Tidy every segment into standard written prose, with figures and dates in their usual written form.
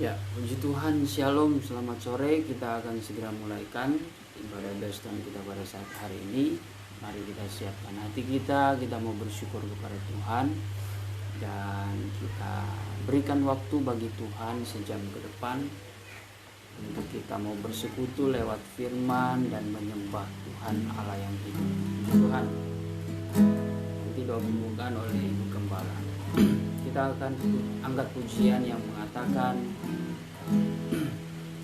Ya, puji Tuhan, Shalom, selamat sore. Kita akan segera mulaikan ibadah Boston kita pada saat hari ini. Mari kita siapkan hati kita mau bersyukur kepada Tuhan. Dan kita berikan waktu bagi Tuhan sejam ke depan untuk kita mau bersekutu lewat firman dan menyembah Tuhan Allah yang hidup. Tuhan, nanti doa pembukaan oleh Ibu Gembala. Kita akan angkat pujian yang mengatakan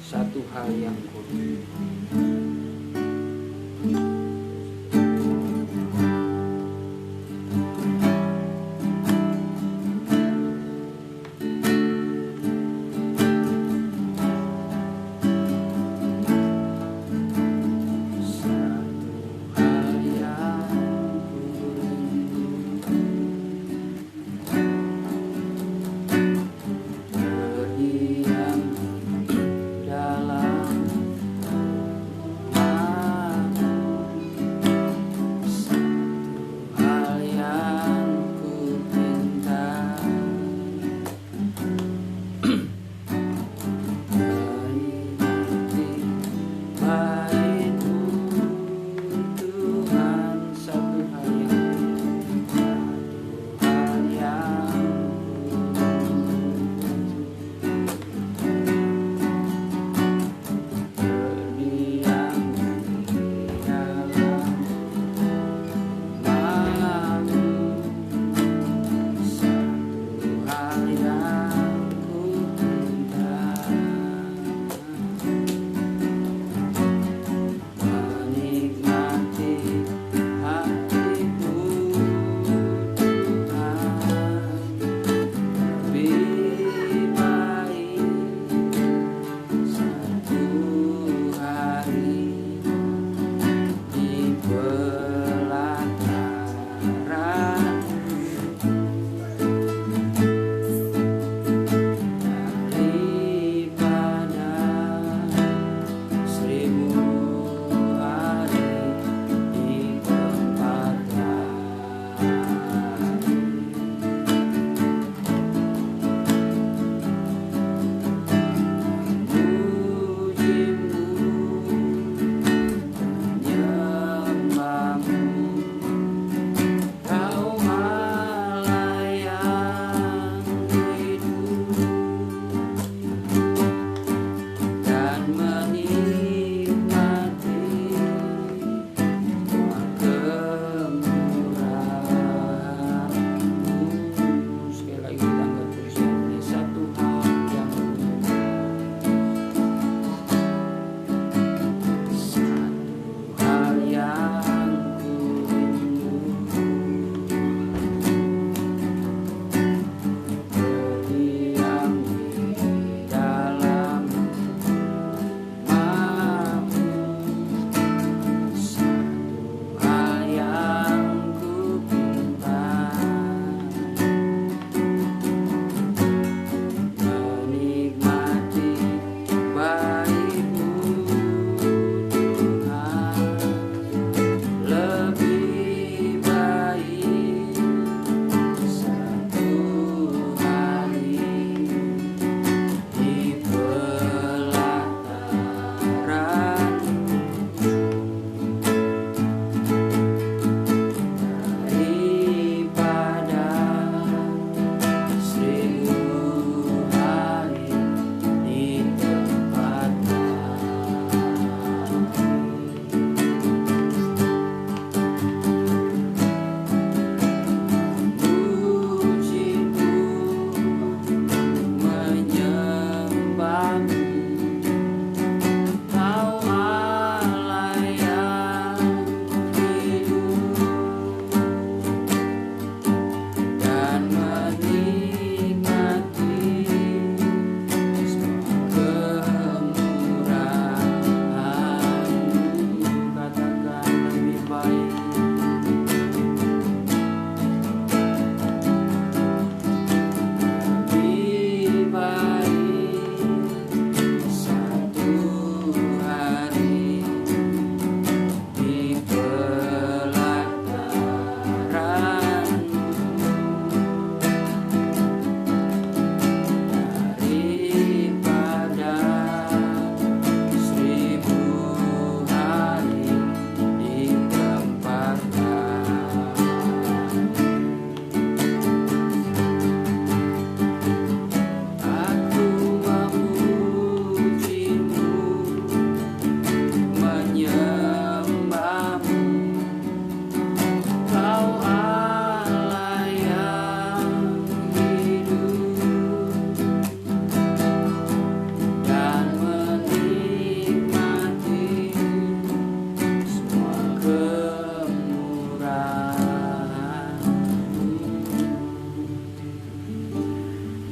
satu hal yang kudus.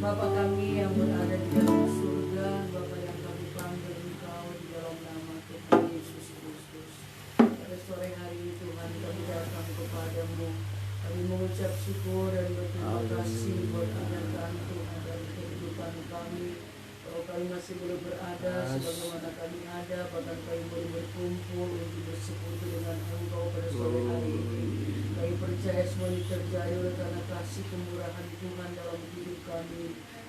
Bapa kami yang berada di dalam surga, Bapa yang kami panggil Engkau di dalam nama Tuhan Yesus Kristus. Pada sore hari ini Tuhan kami datang kepadamu. Kami mengucap syukur dan berterima kasih buat penyertaan Tuhan dalam kehidupan kami. Kalau kami masih boleh berada sebagaimana kami ada, bahkan kami boleh berkumpul untuk bersekutu dengan Engkau pada sore hari ini. Kami percaya semua ini terjadi oleh karena kasih kemurahan Tuhan dalam hidup kami.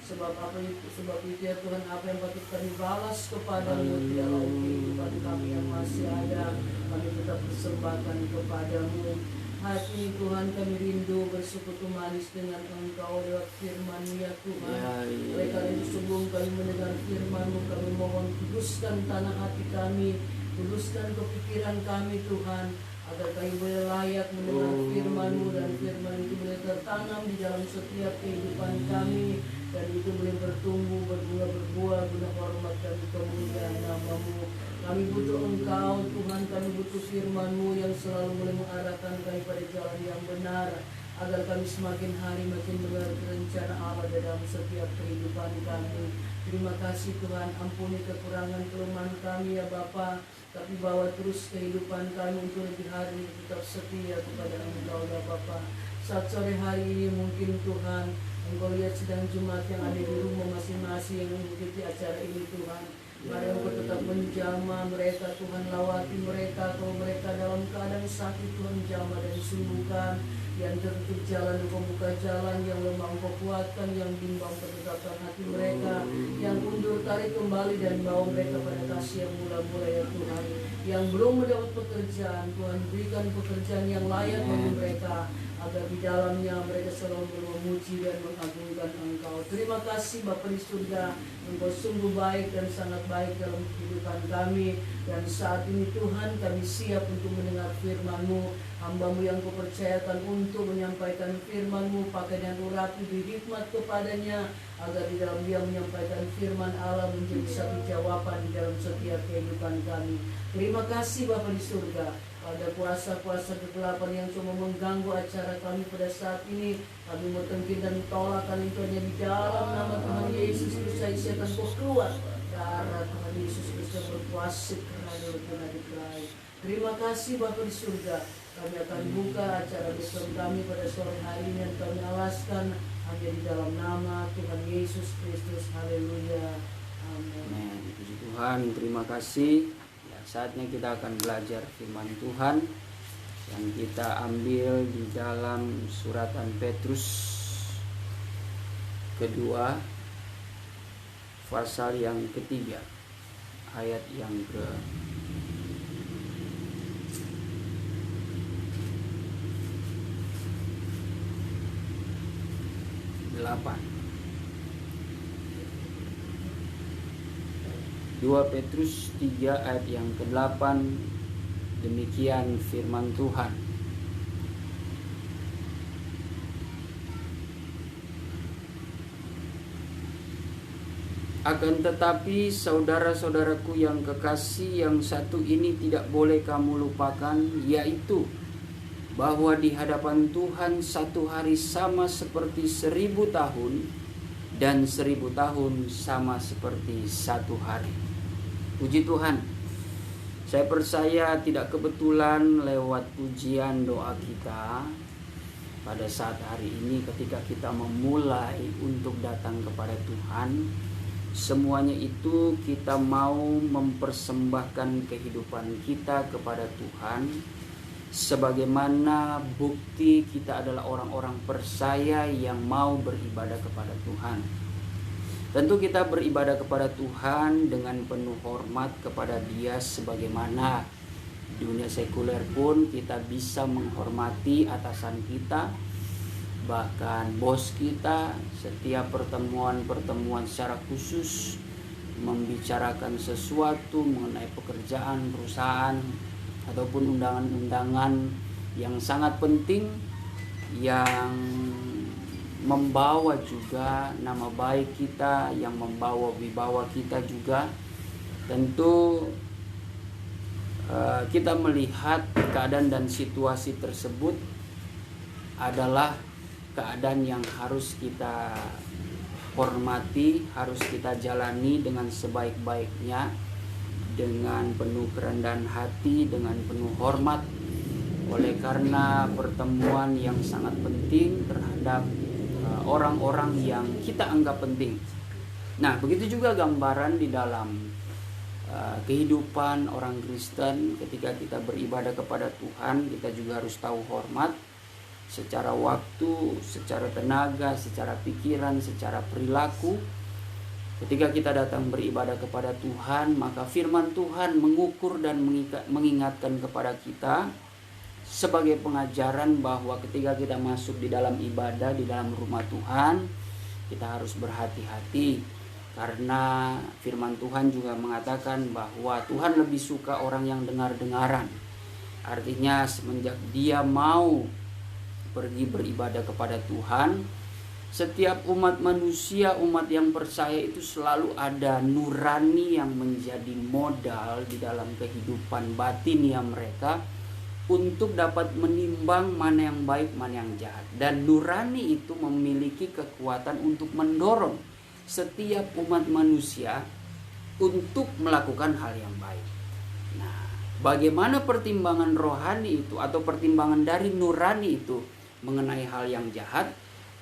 Sebab itu ya Tuhan, apa yang patut kami balas kepadamu di dalam kehidupan kami yang masih ada, kami tetap persembahkan kepadamu. Hati ini Tuhan, kami rindu bersekutu manis dengan Engkau lewat firman-Mu ya Tuhan. Oleh karena itu sebelum kami mendengar firman-Mu, kami mohon kuduskan tanah hati kami, kuduskan kepikiran kami Tuhan, agar kami boleh layak mendengar firman-Mu dan firman itu boleh tertanam di dalam setiap kehidupan kami, dan itu boleh bertumbuh, berbunga, berbuah, guna hormat dan kemuliaan nama-Mu. Kami butuh Engkau Tuhan, kami butuh firman-Mu yang selalu boleh mengarahkan kami pada jalan yang benar, agar kami semakin hari makin mendengar rencana Allah dalam setiap kehidupan kami. Terima kasih Tuhan, ampuni kekurangan kelemahan kami ya Bapa, tapi bawa terus kehidupan kami untuk lebih hari tetap setia kepada Engkau ya Bapa. Saat sore hari ini mungkin Tuhan, Engkau lihat sedang jemaat yang ada di rumah masing-masing yang mengikuti acara ini Tuhan. Mari Engkau tetap menjamah mereka Tuhan, lawati mereka. Kalau mereka dalam keadaan sakit Tuhan, jamah dan sembuhkan. Yang tertutup jalan Engkau buka jalan, yang lemah Engkau kuatkan, yang bimbang pertegakkan hati mereka, yang undur tarik kembali dan bawa mereka pada kasih yang mula-mula ya Tuhan. Yang belum mendapat pekerjaan Tuhan, berikan pekerjaan yang layak bagi mereka, agar di dalamnya mereka selalu memuji dan mengagungkan Engkau. Terima kasih Bapa di surga, Engkau sungguh baik dan sangat baik dalam kehidupan kami. Dan saat ini Tuhan, kami siap untuk mendengar firman-Mu. Hamba-Mu yang Kau percayakan untuk menyampaikan firman-Mu, pakai dan urapi, beri hikmat kepadanya, agar di dalam dia menyampaikan firman Allah menjadi satu jawaban di dalam setiap kehidupan kami. Terima kasih Bapa di surga. Pada kuasa-kuasa kegelapan yang cuma mengganggu acara kami pada saat ini, kami bertengkir dan tolakkan itu hanya di dalam nama Tuhan Yesus Kristus. Setan kau keluar, darah Tuhan Yesus Kristus berkuasa karena dikelahi. Terima kasih Bapa di surga. Kami akan buka acara bersama kami pada sore hari ini, dan kami alaskan hanya di dalam nama Tuhan Yesus Kristus. Haleluya. Amin. Puji Tuhan, terima kasih. Saatnya kita akan belajar firman Tuhan yang kita ambil di dalam suratan Petrus kedua, pasal yang ketiga, ayat yang ke 8. 2 Petrus 3 ayat yang ke-8. Demikian firman Tuhan. Akan tetapi saudara-saudaraku yang kekasih, yang satu ini tidak boleh kamu lupakan, yaitu bahwa di hadapan Tuhan satu hari sama seperti 1000 tahun, dan 1000 tahun sama seperti satu hari. Puji Tuhan, saya percaya tidak kebetulan lewat pujian doa kita pada saat hari ini, ketika kita memulai untuk datang kepada Tuhan, semuanya itu kita mau mempersembahkan kehidupan kita kepada Tuhan, sebagaimana bukti kita adalah orang-orang percaya yang mau beribadah kepada Tuhan. Tentu kita beribadah kepada Tuhan dengan penuh hormat kepada Dia, sebagaimana di dunia sekuler pun kita bisa menghormati atasan kita, bahkan bos kita. Setiap pertemuan-pertemuan secara khusus membicarakan sesuatu mengenai pekerjaan perusahaan ataupun undangan-undangan yang sangat penting, yang membawa juga nama baik kita, yang membawa wibawa kita juga. Tentu kita melihat keadaan dan situasi tersebut adalah keadaan yang harus kita hormati, harus kita jalani dengan sebaik-baiknya, dengan penuh kerendahan hati, dengan penuh hormat, oleh karena pertemuan yang sangat penting terhadap orang-orang yang kita anggap penting. Nah, begitu juga gambaran di dalam kehidupan orang Kristen. Ketika kita beribadah kepada Tuhan, kita juga harus tahu hormat secara waktu, secara tenaga, secara pikiran, secara perilaku. Ketika kita datang beribadah kepada Tuhan, maka firman Tuhan mengukur dan mengingatkan kepada kita sebagai pengajaran bahwa ketika kita masuk di dalam ibadah, di dalam rumah Tuhan, kita harus berhati-hati. Karena firman Tuhan juga mengatakan bahwa Tuhan lebih suka orang yang dengar-dengaran. Artinya semenjak dia mau pergi beribadah kepada Tuhan, setiap umat manusia, umat yang percaya itu selalu ada nurani yang menjadi modal di dalam kehidupan batinia mereka untuk dapat menimbang mana yang baik, mana yang jahat. Dan nurani itu memiliki kekuatan untuk mendorong setiap umat manusia untuk melakukan hal yang baik. Nah, bagaimana pertimbangan rohani itu atau pertimbangan dari nurani itu mengenai hal yang jahat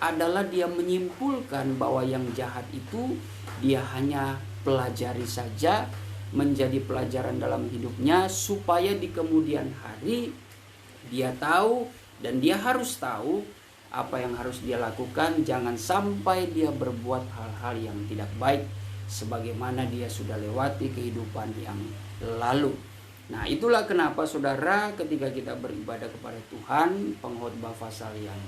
adalah dia menyimpulkan bahwa yang jahat itu dia hanya pelajari saja, menjadi pelajaran dalam hidupnya, supaya di kemudian hari dia tahu dan dia harus tahu apa yang harus dia lakukan. Jangan sampai dia berbuat hal-hal yang tidak baik sebagaimana dia sudah lewati kehidupan yang lalu. Nah, itulah kenapa saudara, ketika kita beribadah kepada Tuhan, Pengkhotbah pasal yang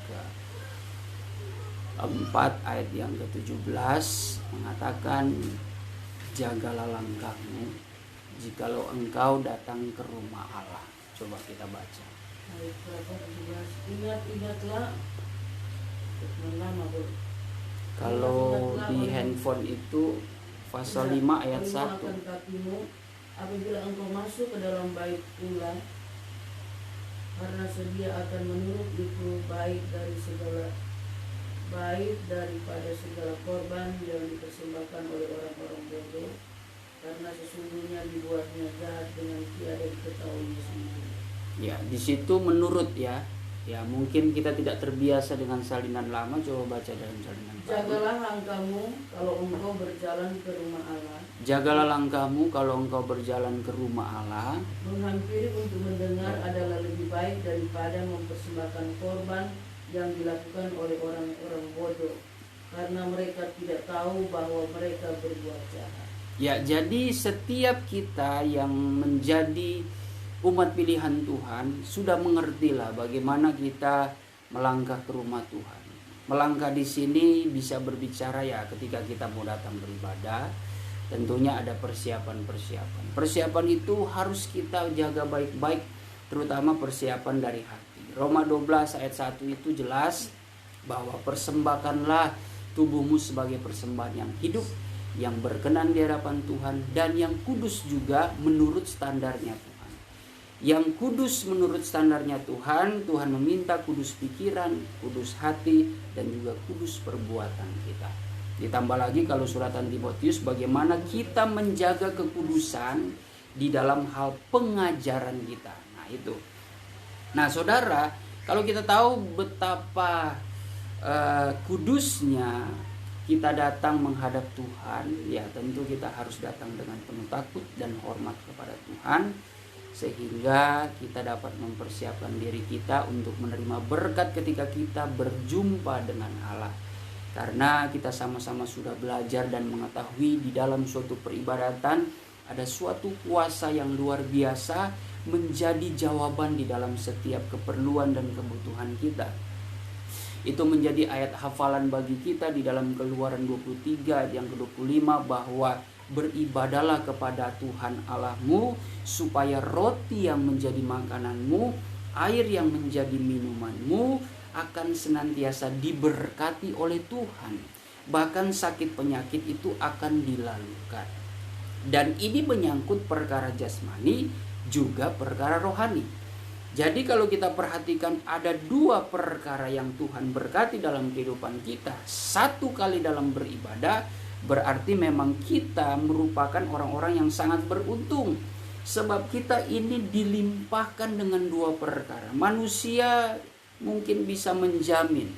ke-4 ayat yang ke-17 mengatakan, jagalah langkahmu jikalau engkau datang ke rumah Allah. Coba kita baca. Ingat-ingatlah. Kalau di handphone itu pasal 5 ayat 1. Apabila engkau masuk ke dalam bait pula, karena sedia akan menurut itu baik daripada segala korban yang dipersembahkan oleh orang-orang bodoh, karena sesungguhnya dibuatnya jahat dengan tiada diketahuinya sendiri. Ya, di situ menurut ya. Ya, mungkin kita tidak terbiasa dengan salinan lama, coba baca dalam salinan baru. Jagalah langkahmu kalau engkau berjalan ke rumah Allah. Jagalah langkahmu kalau engkau berjalan ke rumah Allah. Menghampiri untuk mendengar adalah lebih baik daripada mempersembahkan korban yang dilakukan oleh orang-orang bodoh, karena mereka tidak tahu bahwa mereka berbuat jahat. Ya, jadi setiap kita yang menjadi umat pilihan Tuhan sudah mengertilah bagaimana kita melangkah ke rumah Tuhan. Melangkah di sini bisa berbicara ya ketika kita mau datang beribadah, tentunya ada persiapan. Persiapan itu harus kita jaga baik-baik, terutama persiapan dari hati. Roma 12 ayat 1 itu jelas bahwa persembahkanlah tubuhmu sebagai persembahan yang hidup, yang berkenan di hadapan Tuhan, dan yang kudus juga menurut standarnya Tuhan. Yang kudus menurut standarnya Tuhan, Tuhan meminta kudus pikiran, kudus hati, dan juga kudus perbuatan kita. Ditambah lagi kalau suratan Timotius, bagaimana kita menjaga kekudusan di dalam hal pengajaran kita. Nah itu. Nah saudara, kalau kita tahu betapa kudusnya kita datang menghadap Tuhan, ya tentu kita harus datang dengan penuh takut dan hormat kepada Tuhan, sehingga kita dapat mempersiapkan diri kita untuk menerima berkat ketika kita berjumpa dengan Allah. Karena kita sama-sama sudah belajar dan mengetahui di dalam suatu peribadatan ada suatu kuasa yang luar biasa menjadi jawaban di dalam setiap keperluan dan kebutuhan kita. Itu menjadi ayat hafalan bagi kita di dalam Keluaran 23 yang ke-25, bahwa beribadalah kepada Tuhan Allahmu supaya roti yang menjadi makananmu, air yang menjadi minumanmu akan senantiasa diberkati oleh Tuhan. Bahkan sakit penyakit itu akan dilalukan. Dan ini menyangkut perkara jasmani juga perkara rohani. Jadi kalau kita perhatikan ada dua perkara yang Tuhan berkati dalam kehidupan kita. Satu kali dalam beribadah, berarti memang kita merupakan orang-orang yang sangat beruntung. Sebab kita ini dilimpahkan dengan dua perkara. Manusia mungkin bisa menjamin,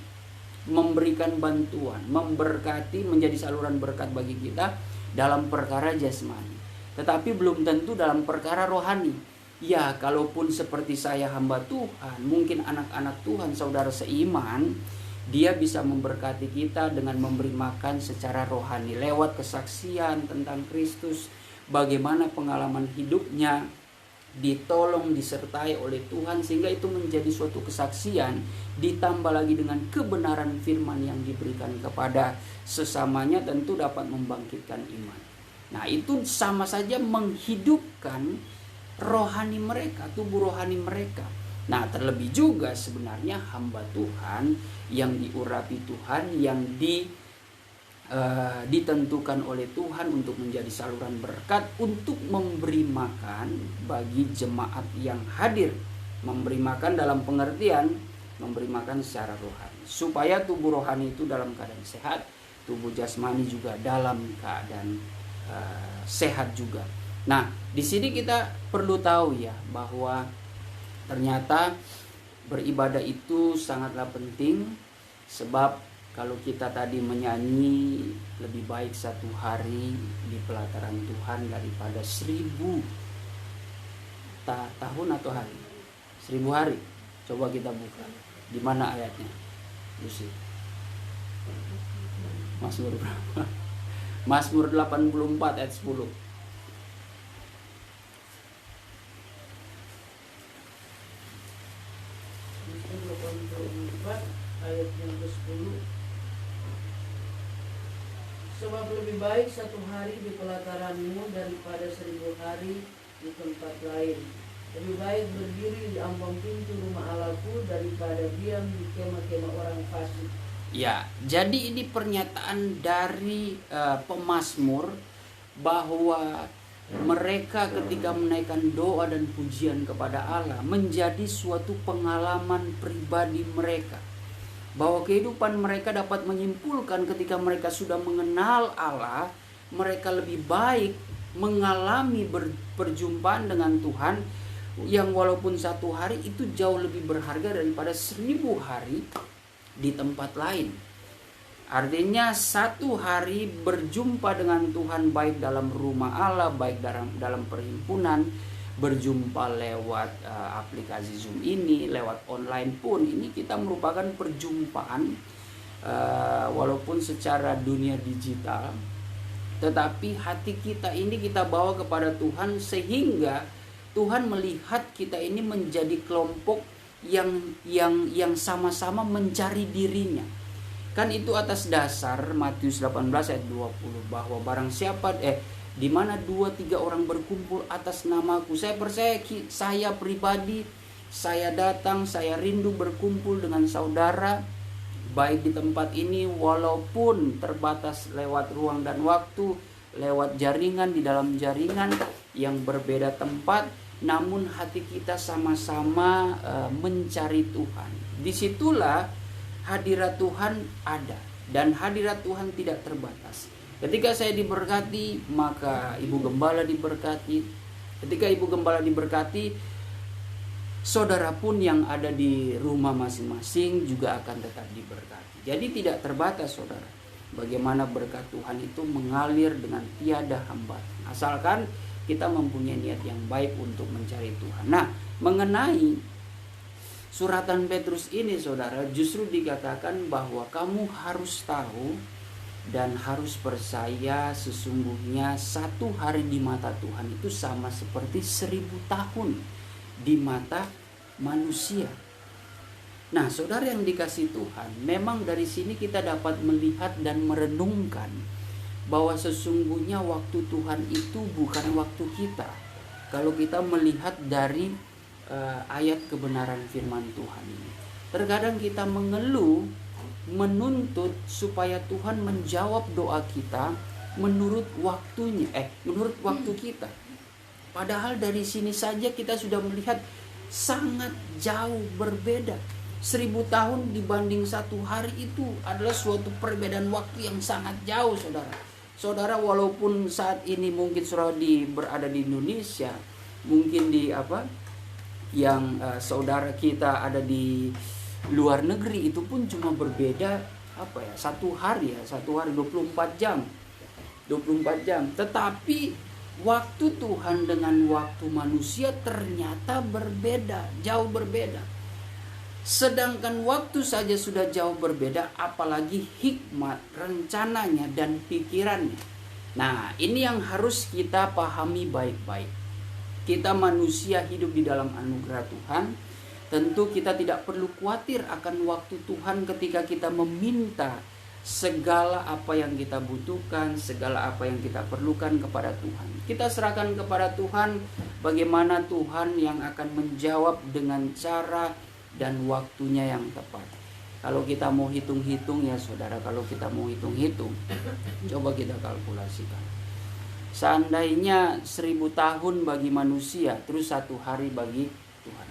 memberikan bantuan, memberkati, menjadi saluran berkat bagi kita dalam perkara jasmani. Tetapi belum tentu dalam perkara rohani. Ya, kalaupun seperti saya hamba Tuhan, mungkin anak-anak Tuhan, saudara seiman, dia bisa memberkati kita dengan memberi makan secara rohani lewat kesaksian tentang Kristus, bagaimana pengalaman hidupnya ditolong, disertai oleh Tuhan, sehingga itu menjadi suatu kesaksian, ditambah lagi dengan kebenaran firman yang diberikan kepada sesamanya, tentu dapat membangkitkan iman. Nah, itu sama saja menghidupkan rohani mereka, tubuh rohani mereka. Nah, terlebih juga sebenarnya hamba Tuhan yang diurapi Tuhan, yang ditentukan oleh Tuhan untuk menjadi saluran berkat, untuk memberi makan bagi jemaat yang hadir. Memberi makan dalam pengertian memberi makan secara rohani, supaya tubuh rohani itu dalam keadaan sehat, tubuh jasmani juga dalam keadaan sehat juga. Nah, di sini kita perlu tahu ya, bahwa ternyata beribadah itu sangatlah penting. Sebab kalau kita tadi menyanyi, lebih baik satu hari di pelataran Tuhan daripada 1000 tahun atau hari. 1000 hari. Coba kita buka. Di mana ayatnya? Lucy. Mazmur berapa? Mazmur 84 ayat 10. Ayat yang ke-10. Sebab lebih baik satu hari di pelataranmu daripada 1000 hari di tempat lain. Lebih baik berdiri di ambang pintu rumah Allahku daripada diam di kemah-kemah orang fasik. Ya, jadi ini pernyataan dari pemazmur bahwa mereka ketika menaikkan doa dan pujian kepada Allah menjadi suatu pengalaman pribadi mereka. Bahwa kehidupan mereka dapat menyimpulkan ketika mereka sudah mengenal Allah, mereka lebih baik mengalami perjumpaan dengan Tuhan yang walaupun satu hari itu jauh lebih berharga daripada 1000 hari di tempat lain. Artinya satu hari berjumpa dengan Tuhan, baik dalam rumah Allah, baik dalam perhimpunan, berjumpa lewat aplikasi Zoom ini, lewat online pun, ini kita merupakan perjumpaan walaupun secara dunia digital, tetapi hati kita ini kita bawa kepada Tuhan, sehingga Tuhan melihat kita ini menjadi kelompok yang sama-sama mencari dirinya. Kan itu atas dasar Matius 18 ayat 20, bahwa barang siapa di mana 2-3 orang berkumpul atas namaku, saya percaya saya pribadi, saya datang, saya rindu berkumpul dengan saudara, baik di tempat ini walaupun terbatas lewat ruang dan waktu, lewat jaringan, di dalam jaringan yang berbeda tempat, namun hati kita sama-sama mencari Tuhan. Disitulah hadirat Tuhan ada, dan hadirat Tuhan tidak terbatas. Ketika saya diberkati, maka Ibu Gembala diberkati. Ketika Ibu Gembala diberkati, saudara pun yang ada di rumah masing-masing juga akan tetap diberkati. Jadi tidak terbatas, saudara. Bagaimana berkat Tuhan itu mengalir dengan tiada hambatan, asalkan kita mempunyai niat yang baik untuk mencari Tuhan. Nah, mengenai suratan Petrus ini, saudara, justru dikatakan bahwa kamu harus tahu dan harus percaya, sesungguhnya satu hari di mata Tuhan itu sama seperti 1000 tahun di mata manusia. Nah, saudara yang dikasih Tuhan, memang dari sini kita dapat melihat dan merenungkan bahwa sesungguhnya waktu Tuhan itu bukan waktu kita. Kalau kita melihat dari ayat kebenaran firman Tuhan ini, terkadang kita mengeluh, menuntut supaya Tuhan menjawab doa kita menurut waktunya, menurut waktu kita. Padahal dari sini saja kita sudah melihat sangat jauh berbeda. 1000 tahun dibanding 1 hari itu adalah suatu perbedaan waktu yang sangat jauh, saudara. Saudara, walaupun saat ini mungkin saudara berada di Indonesia, mungkin di saudara kita ada di luar negeri, itu pun cuma berbeda 1 hari 24 jam. Tetapi waktu Tuhan dengan waktu manusia ternyata berbeda, jauh berbeda. Sedangkan waktu saja sudah jauh berbeda, apalagi hikmat, rencananya, dan pikirannya. Nah, ini yang harus kita pahami baik-baik. Kita manusia hidup di dalam anugerah Tuhan. Tentu kita tidak perlu khawatir akan waktu Tuhan ketika kita meminta segala apa yang kita butuhkan, segala apa yang kita perlukan kepada Tuhan. Kita serahkan kepada Tuhan bagaimana Tuhan yang akan menjawab dengan cara dan waktunya yang tepat. Kalau kita mau hitung-hitung ya saudara, coba kita kalkulasikan. Seandainya 1000 tahun bagi manusia, terus 1 hari bagi Tuhan.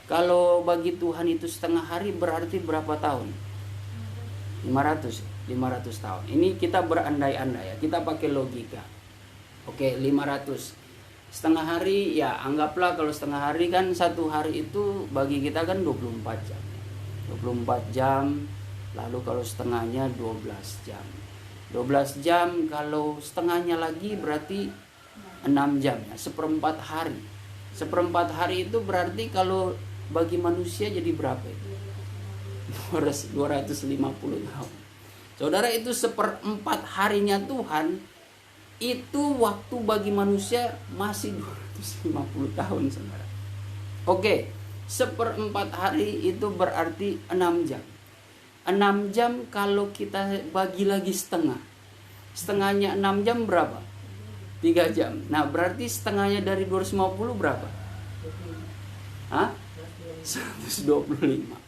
Kalau bagi Tuhan itu setengah hari berarti berapa tahun? 500 tahun. Ini kita berandai-andai ya, kita pakai logika. Oke, 500. Setengah hari ya, anggaplah kalau setengah hari kan 1 hari itu bagi kita kan 24 jam. 24 jam, lalu kalau setengahnya 12 jam. 12 jam kalau setengahnya lagi berarti 6 jam ya, seperempat hari. Seperempat hari itu berarti kalau bagi manusia jadi berapa itu? 250 tahun. Saudara, itu seperempat harinya Tuhan, itu waktu bagi manusia masih 250 tahun, saudara. Oke, seperempat hari itu berarti 6 jam. 6 jam kalau kita bagi lagi setengah. Setengahnya 6 jam berapa? 3 jam. Nah, berarti setengahnya dari 250 berapa? 125.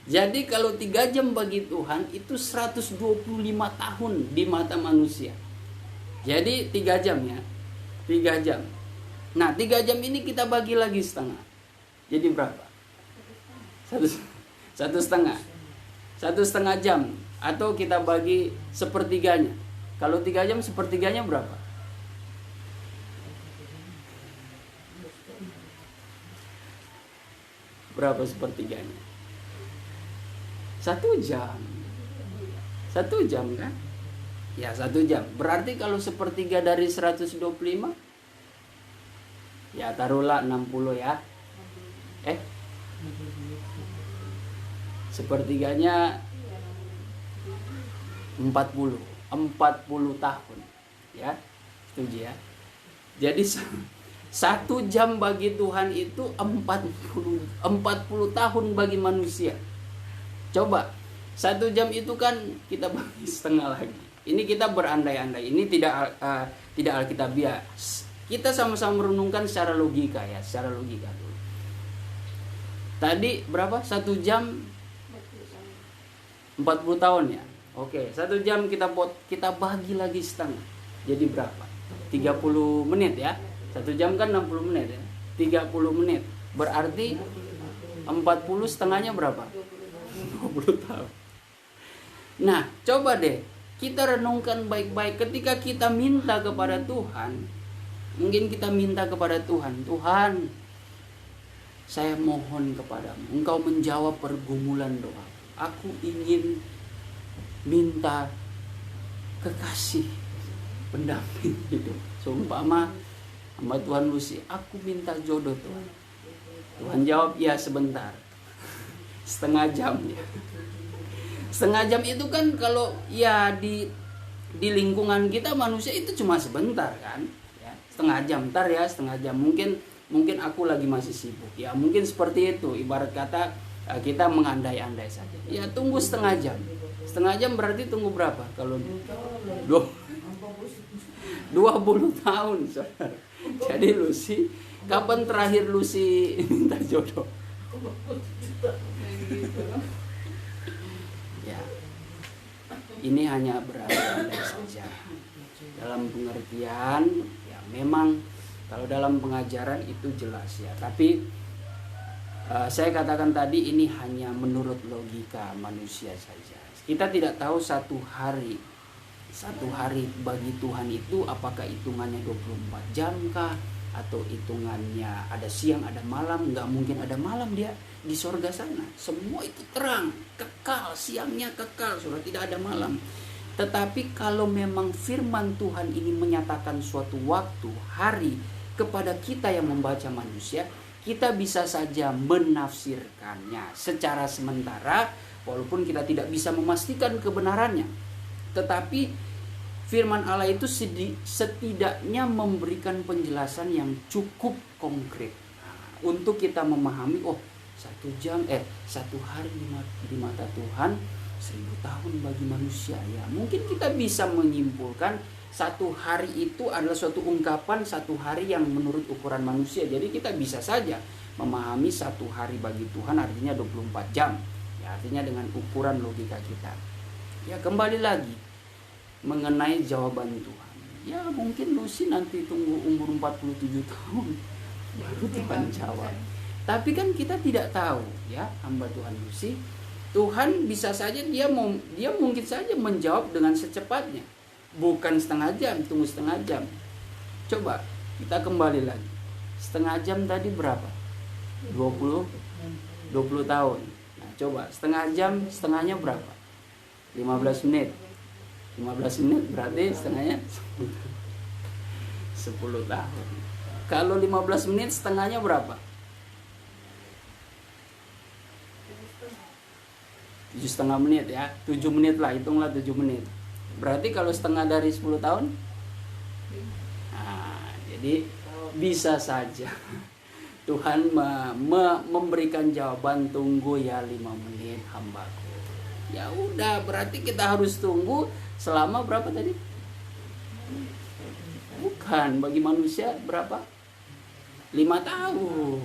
Jadi kalau 3 jam bagi Tuhan itu 125 tahun di mata manusia. Jadi 3 jam ya. 3 jam. Nah, 3 jam ini kita bagi lagi setengah. Jadi berapa? 1,5. 1,5 jam. Atau kita bagi sepertiganya. Kalau 3 jam sepertiganya berapa? Berapa sepertiganya? 1 jam. 1 jam kan? Ya, 1 jam. Berarti kalau sepertiga dari 125, ya taruhlah 60 ya. Sepertiganya 40 tahun. Ya, setuju ya. Jadi 1 jam bagi Tuhan itu 40 tahun bagi manusia. Coba 1 jam itu kan kita bagi setengah lagi. Ini kita berandai-andai. Ini tidak alkitabiah. Kita sama-sama merenungkan secara logika ya, secara logika dulu. Tadi berapa? 1 jam 40 tahun ya. Oke, 1 jam kita bagi lagi setengah. Jadi berapa? 30 menit ya. 1 jam kan 60 menit ya. 30 menit. Berarti 40 setengahnya berapa? 20 tahun. Nah, coba deh kita renungkan baik-baik ketika kita minta kepada Tuhan. Mungkin kita minta kepada Tuhan, Tuhan, saya mohon kepadamu, Engkau menjawab pergumulan doa. Aku ingin minta kekasih, pendamping hidup. Seumpama hamba Tuhan Lucy, aku minta jodoh Tuhan. Tuhan jawab, ya sebentar. Setengah jam ya. Setengah jam itu kan kalau ya di lingkungan kita manusia itu cuma sebentar kan ya, setengah jam, ntar ya setengah jam, mungkin aku lagi masih sibuk ya, mungkin seperti itu. Ibarat kata kita mengandai-andai saja ya, tunggu setengah jam berarti tunggu berapa? Kalau 20 tahun saudara. Jadi Lucy, kapan terakhir Lucy minta jodoh? Ya, ini hanya berandai-andai saja. Dalam pengertian, ya memang kalau dalam pengajaran itu jelas ya. Tapi Saya katakan tadi ini hanya menurut logika manusia saja. Kita tidak tahu satu hari bagi Tuhan itu apakah hitungannya 24 jam kah, atau hitungannya ada siang ada malam. Nggak mungkin ada malam dia di sorga sana. Semua itu terang, kekal, siangnya kekal, sudah tidak ada malam. Tetapi kalau memang firman Tuhan ini menyatakan suatu waktu, hari kepada kita yang membaca manusia, kita bisa saja menafsirkannya secara sementara, walaupun kita tidak bisa memastikan kebenarannya. Tetapi firman Allah itu setidaknya memberikan penjelasan yang cukup konkret untuk kita memahami, oh 1 hari di mata Tuhan 1000 tahun bagi manusia. Ya, mungkin kita bisa menyimpulkan 1 hari itu adalah suatu ungkapan 1 hari yang menurut ukuran manusia. Jadi kita bisa saja memahami 1 hari bagi Tuhan artinya 24 jam. Ya, artinya dengan ukuran logika kita. Ya, kembali lagi mengenai jawaban Tuhan. Ya, mungkin Lucy nanti tunggu umur 47 tahun baru Tuhan jawab. Tapi kan kita tidak tahu, ya, hamba Tuhan Lucy. Tuhan bisa saja dia mungkin saja menjawab dengan secepatnya. Bukan setengah jam, tunggu setengah jam. Coba kita kembali lagi. Setengah jam tadi berapa? 20 tahun. Nah, coba setengah jam, setengahnya berapa? 15 menit. 15 menit berarti setengahnya 10 tahun. Kalau 15 menit setengahnya berapa? 7,5 menit, ya. 7 menit lah, hitunglah 7 menit. Berarti kalau setengah dari 10 tahun? Nah, jadi bisa saja Tuhan memberikan jawaban, tunggu ya 5 menit hambaku. Ya udah, berarti kita harus tunggu selama berapa tadi? Bukan, bagi manusia berapa? 5 tahun.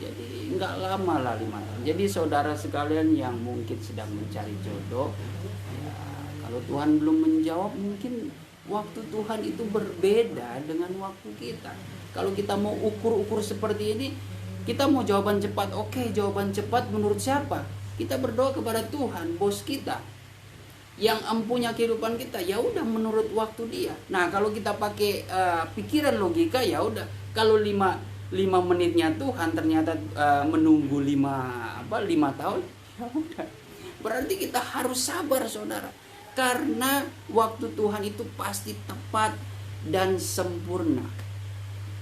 Jadi enggak lama lah 5 tahun. Jadi saudara sekalian yang mungkin sedang mencari jodoh, ya, kalau Tuhan belum menjawab, mungkin waktu Tuhan itu berbeda dengan waktu kita. Kalau kita mau ukur-ukur seperti ini, kita mau jawaban cepat. Oke, jawaban cepat menurut siapa? Kita berdoa kepada Tuhan, bos kita, yang empunya kehidupan kita. Ya udah, menurut waktu dia. Nah, kalau kita pakai pikiran logika, ya udah. Kalau 5 menitnya Tuhan ternyata menunggu 5 tahun, ya udah. Berarti kita harus sabar, saudara. Karena waktu Tuhan itu pasti tepat dan sempurna,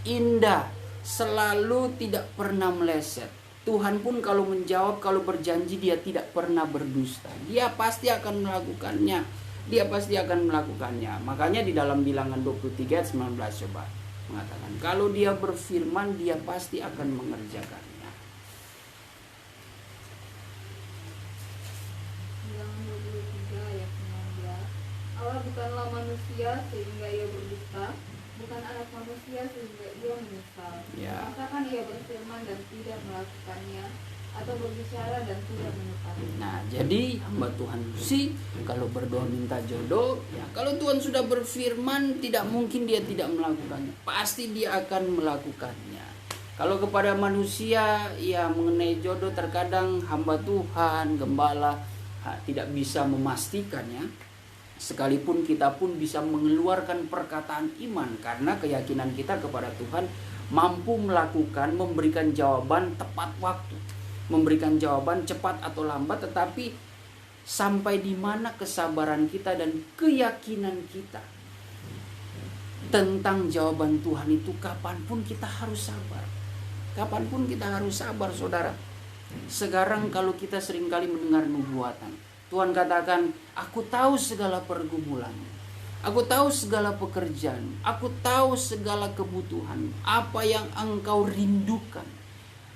indah, selalu tidak pernah meleset. Tuhan pun kalau menjawab, kalau berjanji, dia tidak pernah berdusta. Dia pasti akan melakukannya. Dia pasti akan melakukannya. Makanya di dalam Bilangan 23 ayat 19 coba mengatakan, kalau dia berfirman, dia pasti akan mengerjakannya. Bilangan 23 ayat 19. Allah bukanlah manusia sehingga ia berdusta, bukan anak manusia sehingga ia menyesal. Ya. Masakan ia berfirman dan tidak melakukannya, atau berbicara dan tidak menepati. Nah, jadi hamba Tuhan Lucy kalau berdoa minta jodoh, ya, kalau Tuhan sudah berfirman, tidak mungkin dia tidak melakukannya. Pasti dia akan melakukannya. Kalau kepada manusia, ya, mengenai jodoh terkadang hamba Tuhan, gembala, tidak bisa memastikannya. Sekalipun kita pun bisa mengeluarkan perkataan iman, karena keyakinan kita kepada Tuhan mampu melakukan, memberikan jawaban tepat waktu, memberikan jawaban cepat atau lambat. Tetapi sampai di mana kesabaran kita dan keyakinan kita tentang jawaban Tuhan itu, kapanpun kita harus sabar. Kapanpun kita harus sabar, saudara. Sekarang kalau kita seringkali mendengar nubuatan, Tuhan katakan, aku tahu segala pergumulanmu, aku tahu segala pekerjaan, aku tahu segala kebutuhan, apa yang engkau rindukan.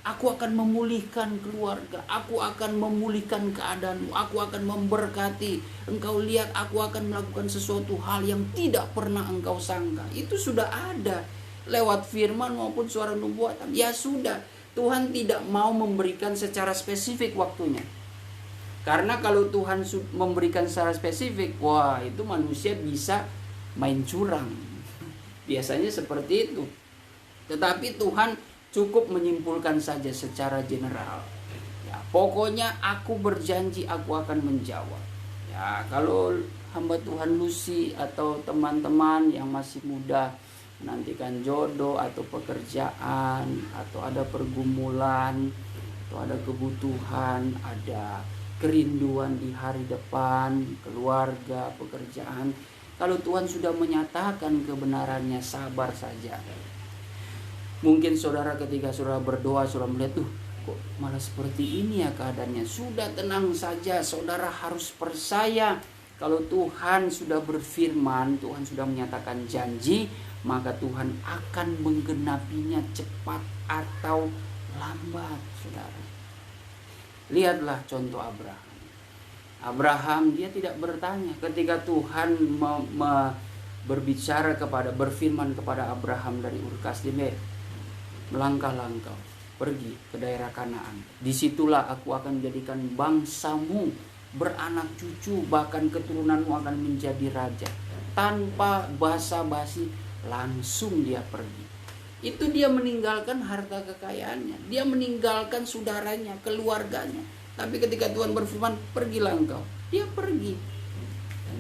Aku akan memulihkan keluarga, aku akan memulihkan keadaanmu, aku akan memberkati. Engkau lihat, aku akan melakukan sesuatu hal yang tidak pernah engkau sangka. Itu sudah ada lewat firman maupun suara nubuatan. Ya sudah, Tuhan tidak mau memberikan secara spesifik waktunya. Karena kalau Tuhan memberikan secara spesifik, wah, itu manusia bisa main curang. Biasanya seperti itu. Tetapi Tuhan Cukup menyimpulkan saja secara general. Ya, pokoknya aku berjanji aku akan menjawab. Ya, kalau hamba Tuhan Lucy atau teman-teman yang masih muda menantikan jodoh atau pekerjaan atau ada pergumulan atau ada kebutuhan, ada kerinduan di hari depan, keluarga, pekerjaan, kalau Tuhan sudah menyatakan kebenarannya, sabar saja. Mungkin saudara ketika saudara berdoa, saudara melihat, kok malah seperti ini ya keadaannya. Sudah tenang saja, saudara harus percaya. Kalau Tuhan sudah berfirman, Tuhan sudah menyatakan janji, maka Tuhan akan menggenapinya cepat atau lambat, saudara. Lihatlah contoh Abraham. Abraham dia tidak bertanya ketika Tuhan berfirman kepada Abraham dari Ur Kasdim, melangkah-langkah pergi ke daerah Kanaan. Disitulah aku akan menjadikan bangsamu beranak cucu, bahkan keturunanmu akan menjadi raja. Tanpa basa-basi langsung dia pergi. Itu dia meninggalkan harta kekayaannya, dia meninggalkan saudaranya, keluarganya. Tapi ketika Tuhan berfirman, pergilah engkau, dia pergi.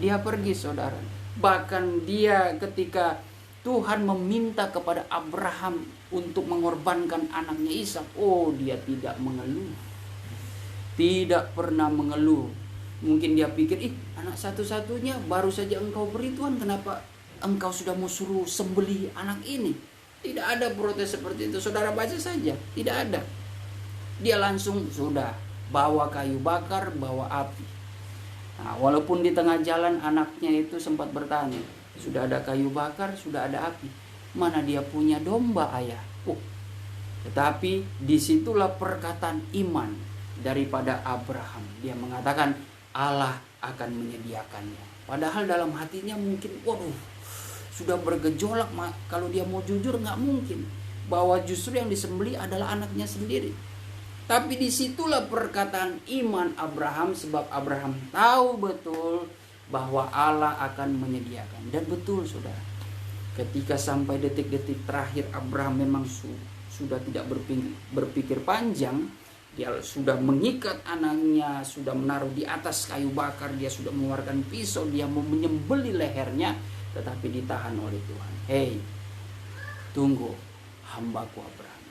Dia pergi, saudara. Bahkan dia ketika Tuhan meminta kepada Abraham untuk mengorbankan anaknya Ishak, dia tidak mengeluh. Tidak pernah mengeluh. Mungkin dia pikir, anak satu-satunya baru saja engkau beri Tuhan, kenapa engkau sudah mau suruh sembelih anak ini? Tidak ada protes seperti itu. Saudara baca saja, tidak ada. Dia langsung sudah bawa kayu bakar, bawa api. Nah, walaupun di tengah jalan anaknya itu sempat bertanya, sudah ada kayu bakar, sudah ada api, mana dia punya domba, ayah? Tetapi disitulah perkataan iman daripada Abraham. Dia mengatakan Allah akan menyediakannya. Padahal dalam hatinya mungkin, sudah bergejolak. Kalau dia mau jujur nggak mungkin, bahwa justru yang disembelih adalah anaknya sendiri. Tapi disitulah perkataan iman Abraham, sebab Abraham tahu betul bahwa Allah akan menyediakan. Dan betul, saudara, ketika sampai detik-detik terakhir Abraham memang sudah tidak berpikir panjang. Dia sudah mengikat anaknya, sudah menaruh di atas kayu bakar, dia sudah mengeluarkan pisau, dia mau menyembelih lehernya, tetapi ditahan oleh Tuhan. Hei, tunggu, hambaku Abraham,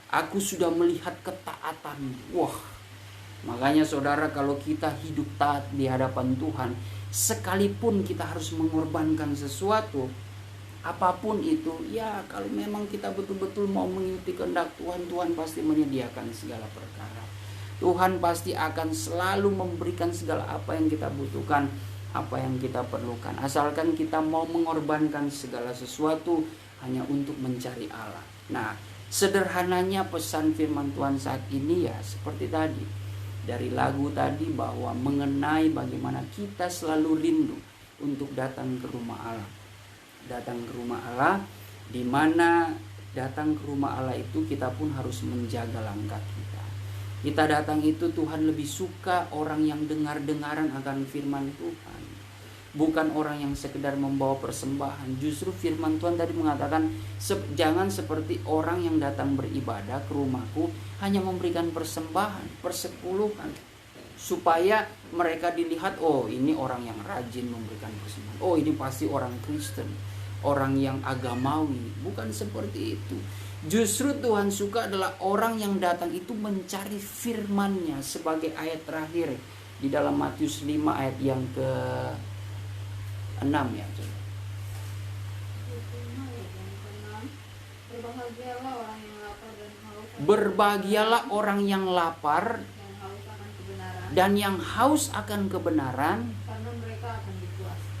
aku sudah melihat ketaatanmu. Makanya saudara, kalau kita hidup taat di hadapan Tuhan, sekalipun kita harus mengorbankan sesuatu, apapun itu, ya kalau memang kita betul-betul mau mengikuti kehendak Tuhan, Tuhan pasti menyediakan segala perkara. Tuhan pasti akan selalu memberikan segala apa yang kita butuhkan, apa yang kita perlukan. Asalkan kita mau mengorbankan segala sesuatu hanya untuk mencari Allah. Nah, sederhananya pesan firman Tuhan saat ini ya seperti tadi. Dari lagu tadi, bahwa mengenai bagaimana kita selalu rindu untuk datang ke rumah Allah. Datang ke rumah Allah, di mana datang ke rumah Allah itu kita pun harus menjaga langkah kita. Kita datang itu Tuhan lebih suka orang yang dengar-dengaran akan firman Tuhan, bukan orang yang sekedar membawa persembahan. Justru firman Tuhan tadi mengatakan, jangan seperti orang yang datang beribadah ke rumahku hanya memberikan persembahan, persepuluhan, supaya mereka dilihat, ini orang yang rajin memberikan persembahan, ini pasti orang Kristen, orang yang agamawi. Bukan seperti itu. Justru Tuhan suka adalah orang yang datang itu mencari firman-Nya, sebagai ayat terakhir di dalam Matius 5 ayat yang ke-6 ya. Berbahagialah orang yang lapar dan yang haus akan kebenaran,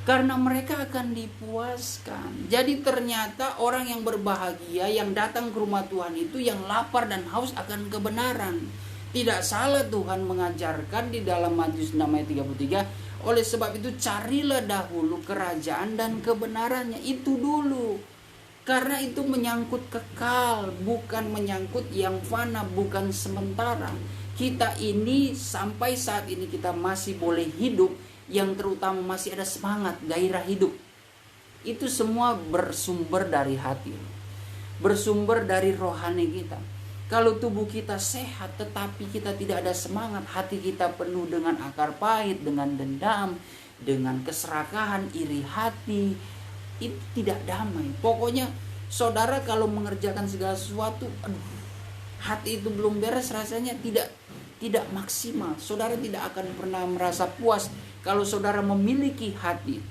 karena mereka akan dipuaskan. Jadi ternyata orang yang berbahagia, yang datang ke rumah Tuhan itu yang lapar dan haus akan kebenaran. Tidak salah Tuhan mengajarkan di dalam Matius 6 ayat 33, oleh sebab itu carilah dahulu kerajaan dan kebenarannya. Itu dulu. Karena itu menyangkut kekal, bukan menyangkut yang fana, bukan sementara. Kita ini sampai saat ini kita masih boleh hidup, yang terutama masih ada semangat, gairah hidup. Itu semua bersumber dari hati. bersumber dari rohani kita. Kalau tubuh kita sehat tetapi kita tidak ada semangat, hati kita penuh dengan akar pahit, dengan dendam, dengan keserakahan, iri hati, itu tidak damai. Pokoknya saudara kalau mengerjakan segala sesuatu, hati itu belum beres, rasanya tidak maksimal. Saudara tidak akan pernah merasa puas. Kalau saudara memiliki hati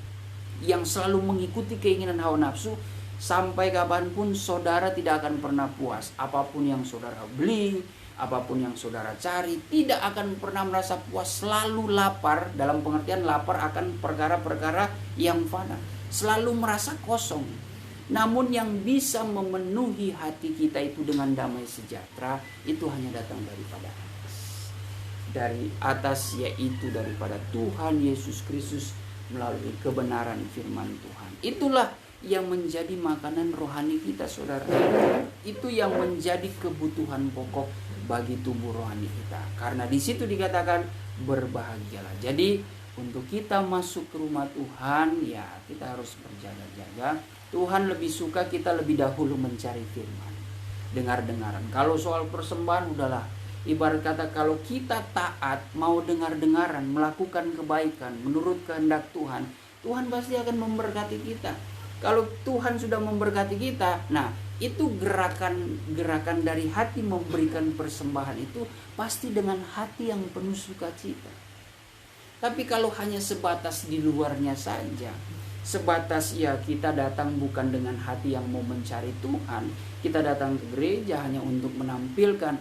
yang selalu mengikuti keinginan hawa nafsu, sampai kapanpun saudara tidak akan pernah puas. Apapun yang saudara beli, apapun yang saudara cari, tidak akan pernah merasa puas. Selalu lapar, dalam pengertian lapar akan perkara-perkara yang fana. Selalu merasa kosong. Namun yang bisa memenuhi hati kita itu dengan damai sejahtera, itu hanya datang daripada atas. Dari atas, yaitu daripada Tuhan Yesus Kristus melalui kebenaran firman Tuhan. Itulah yang menjadi makanan rohani kita, saudara. Itu yang menjadi kebutuhan pokok bagi tubuh rohani kita. Karena di situ dikatakan berbahagialah. Jadi untuk kita masuk ke rumah Tuhan, ya kita harus berjaga-jaga. Tuhan lebih suka kita lebih dahulu mencari firman, dengar-dengaran. Kalau soal persembahan, udahlah. Ibarat kata kalau kita taat, mau dengar-dengaran, melakukan kebaikan menurut kehendak Tuhan, Tuhan pasti akan memberkati kita. Kalau Tuhan sudah memberkati kita, nah itu gerakan dari hati memberikan persembahan itu pasti dengan hati yang penuh sukacita. Tapi kalau hanya sebatas di luarnya saja, sebatas ya kita datang bukan dengan hati yang mau mencari Tuhan, kita datang ke gereja hanya untuk menampilkan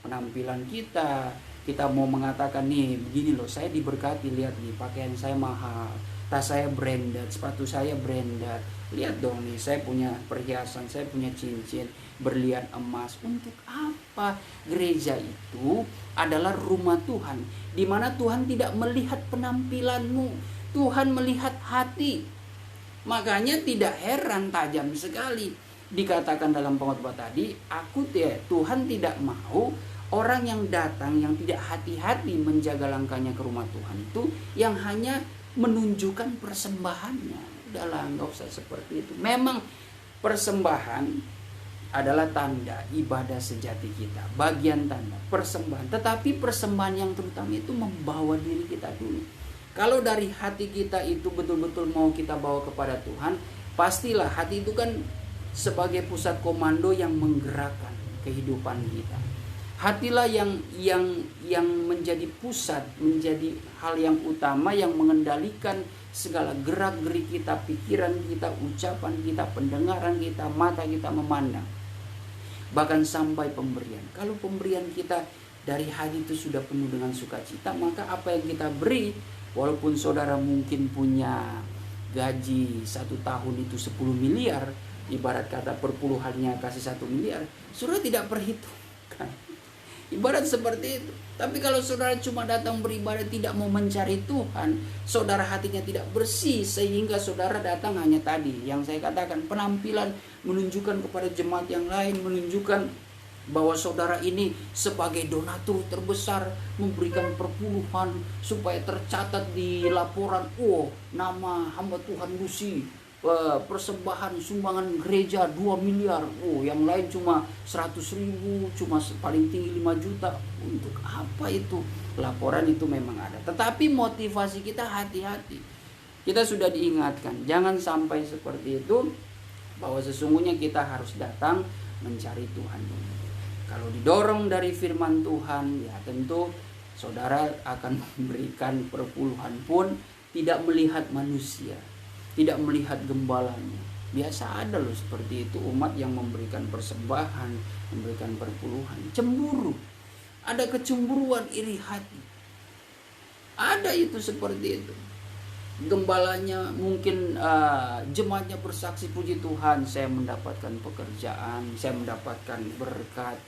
penampilan kita mau mengatakan nih begini loh, saya diberkati, lihat nih pakaian saya mahal, tas saya branded, sepatu saya branded, lihat dong nih saya punya perhiasan, saya punya cincin berlian emas. Untuk apa? Gereja itu adalah rumah Tuhan, di mana Tuhan tidak melihat penampilanmu, Tuhan melihat hati. Makanya tidak heran tajam sekali dikatakan dalam pengkhotbah tadi, Tuhan tidak mau orang yang datang yang tidak hati-hati menjaga langkahnya ke rumah Tuhan itu yang hanya menunjukkan persembahannya. Udahlah, nggak usah seperti itu. Memang persembahan adalah tanda ibadah sejati kita, bagian tanda persembahan. Tetapi persembahan yang terutama itu membawa diri kita dulu. Kalau dari hati kita itu betul-betul mau kita bawa kepada Tuhan, pastilah hati itu kan sebagai pusat komando yang menggerakkan kehidupan kita. Hatilah yang menjadi pusat, menjadi hal yang utama yang mengendalikan segala gerak-gerik kita, pikiran kita, ucapan kita, pendengaran kita, mata kita memandang. Bahkan sampai pemberian. Kalau pemberian kita dari hati itu sudah penuh dengan sukacita, maka apa yang kita beri, walaupun saudara mungkin punya gaji 1 tahun itu 10 miliar, ibarat kata perpuluhannya kasih 1 miliar, saudara tidak perhitungkan. Ibarat seperti itu. Tapi kalau saudara cuma datang beribadah tidak mau mencari Tuhan, saudara hatinya tidak bersih, sehingga saudara datang hanya tadi yang saya katakan, penampilan menunjukkan kepada jemaat yang lain, menunjukkan bahwa saudara ini sebagai donatur terbesar memberikan perpuluhan supaya tercatat di laporan, nama hamba Tuhan Lucy persembahan sumbangan gereja 2 miliar, yang lain cuma 100.000, cuma paling tinggi 5 juta. Untuk apa itu? Laporan itu memang ada, tetapi motivasi kita hati-hati. Kita sudah diingatkan jangan sampai seperti itu, bahwa sesungguhnya kita harus datang mencari Tuhan. Kalau didorong dari firman Tuhan, ya tentu saudara akan memberikan perpuluhan pun tidak melihat manusia, tidak melihat gembalanya. Biasa ada loh seperti itu, umat yang memberikan persembahan, memberikan perpuluhan, cemburu. Ada kecemburuan, iri hati. Ada itu seperti itu. Gembalanya mungkin jemaatnya bersaksi, puji Tuhan saya mendapatkan pekerjaan, saya mendapatkan berkat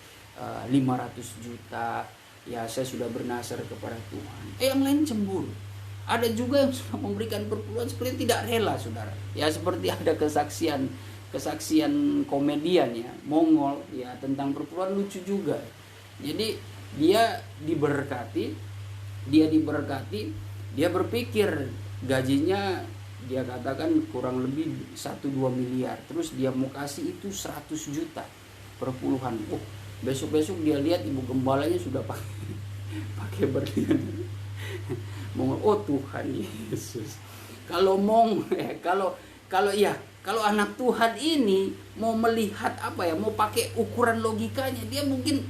500 juta, ya saya sudah bernasar kepada Tuhan. Yang lain cemburu. Ada juga yang sudah memberikan perpuluhan seperti tidak rela, saudara. Ya seperti ada kesaksian komedian ya, Mongol ya, tentang perpuluhan, lucu juga. Jadi dia diberkati, dia berpikir gajinya dia katakan kurang lebih 1-2 miliar, terus dia mau kasih itu 100 juta perpuluhan. Besok-besok dia lihat ibu gembalanya sudah pakai berlian. Oh Tuhan Yesus, kalau anak Tuhan ini mau melihat mau pakai ukuran logikanya, dia mungkin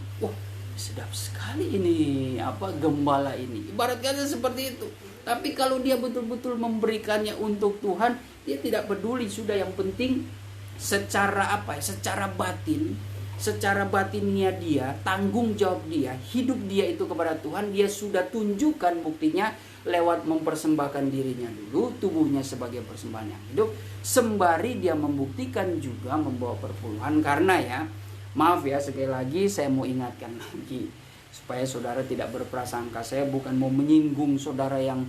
sedap sekali ini gembala ini, ibarat kata seperti itu. Tapi kalau dia betul-betul memberikannya untuk Tuhan, dia tidak peduli, sudah yang penting secara batinnya dia, tanggung jawab dia, hidup dia itu kepada Tuhan, dia sudah tunjukkan buktinya lewat mempersembahkan dirinya dulu, tubuhnya sebagai persembahan yang hidup, sembari dia membuktikan juga membawa perpuluhan. Karena maaf sekali lagi saya mau ingatkan lagi supaya saudara tidak berprasangka saya bukan mau menyinggung saudara yang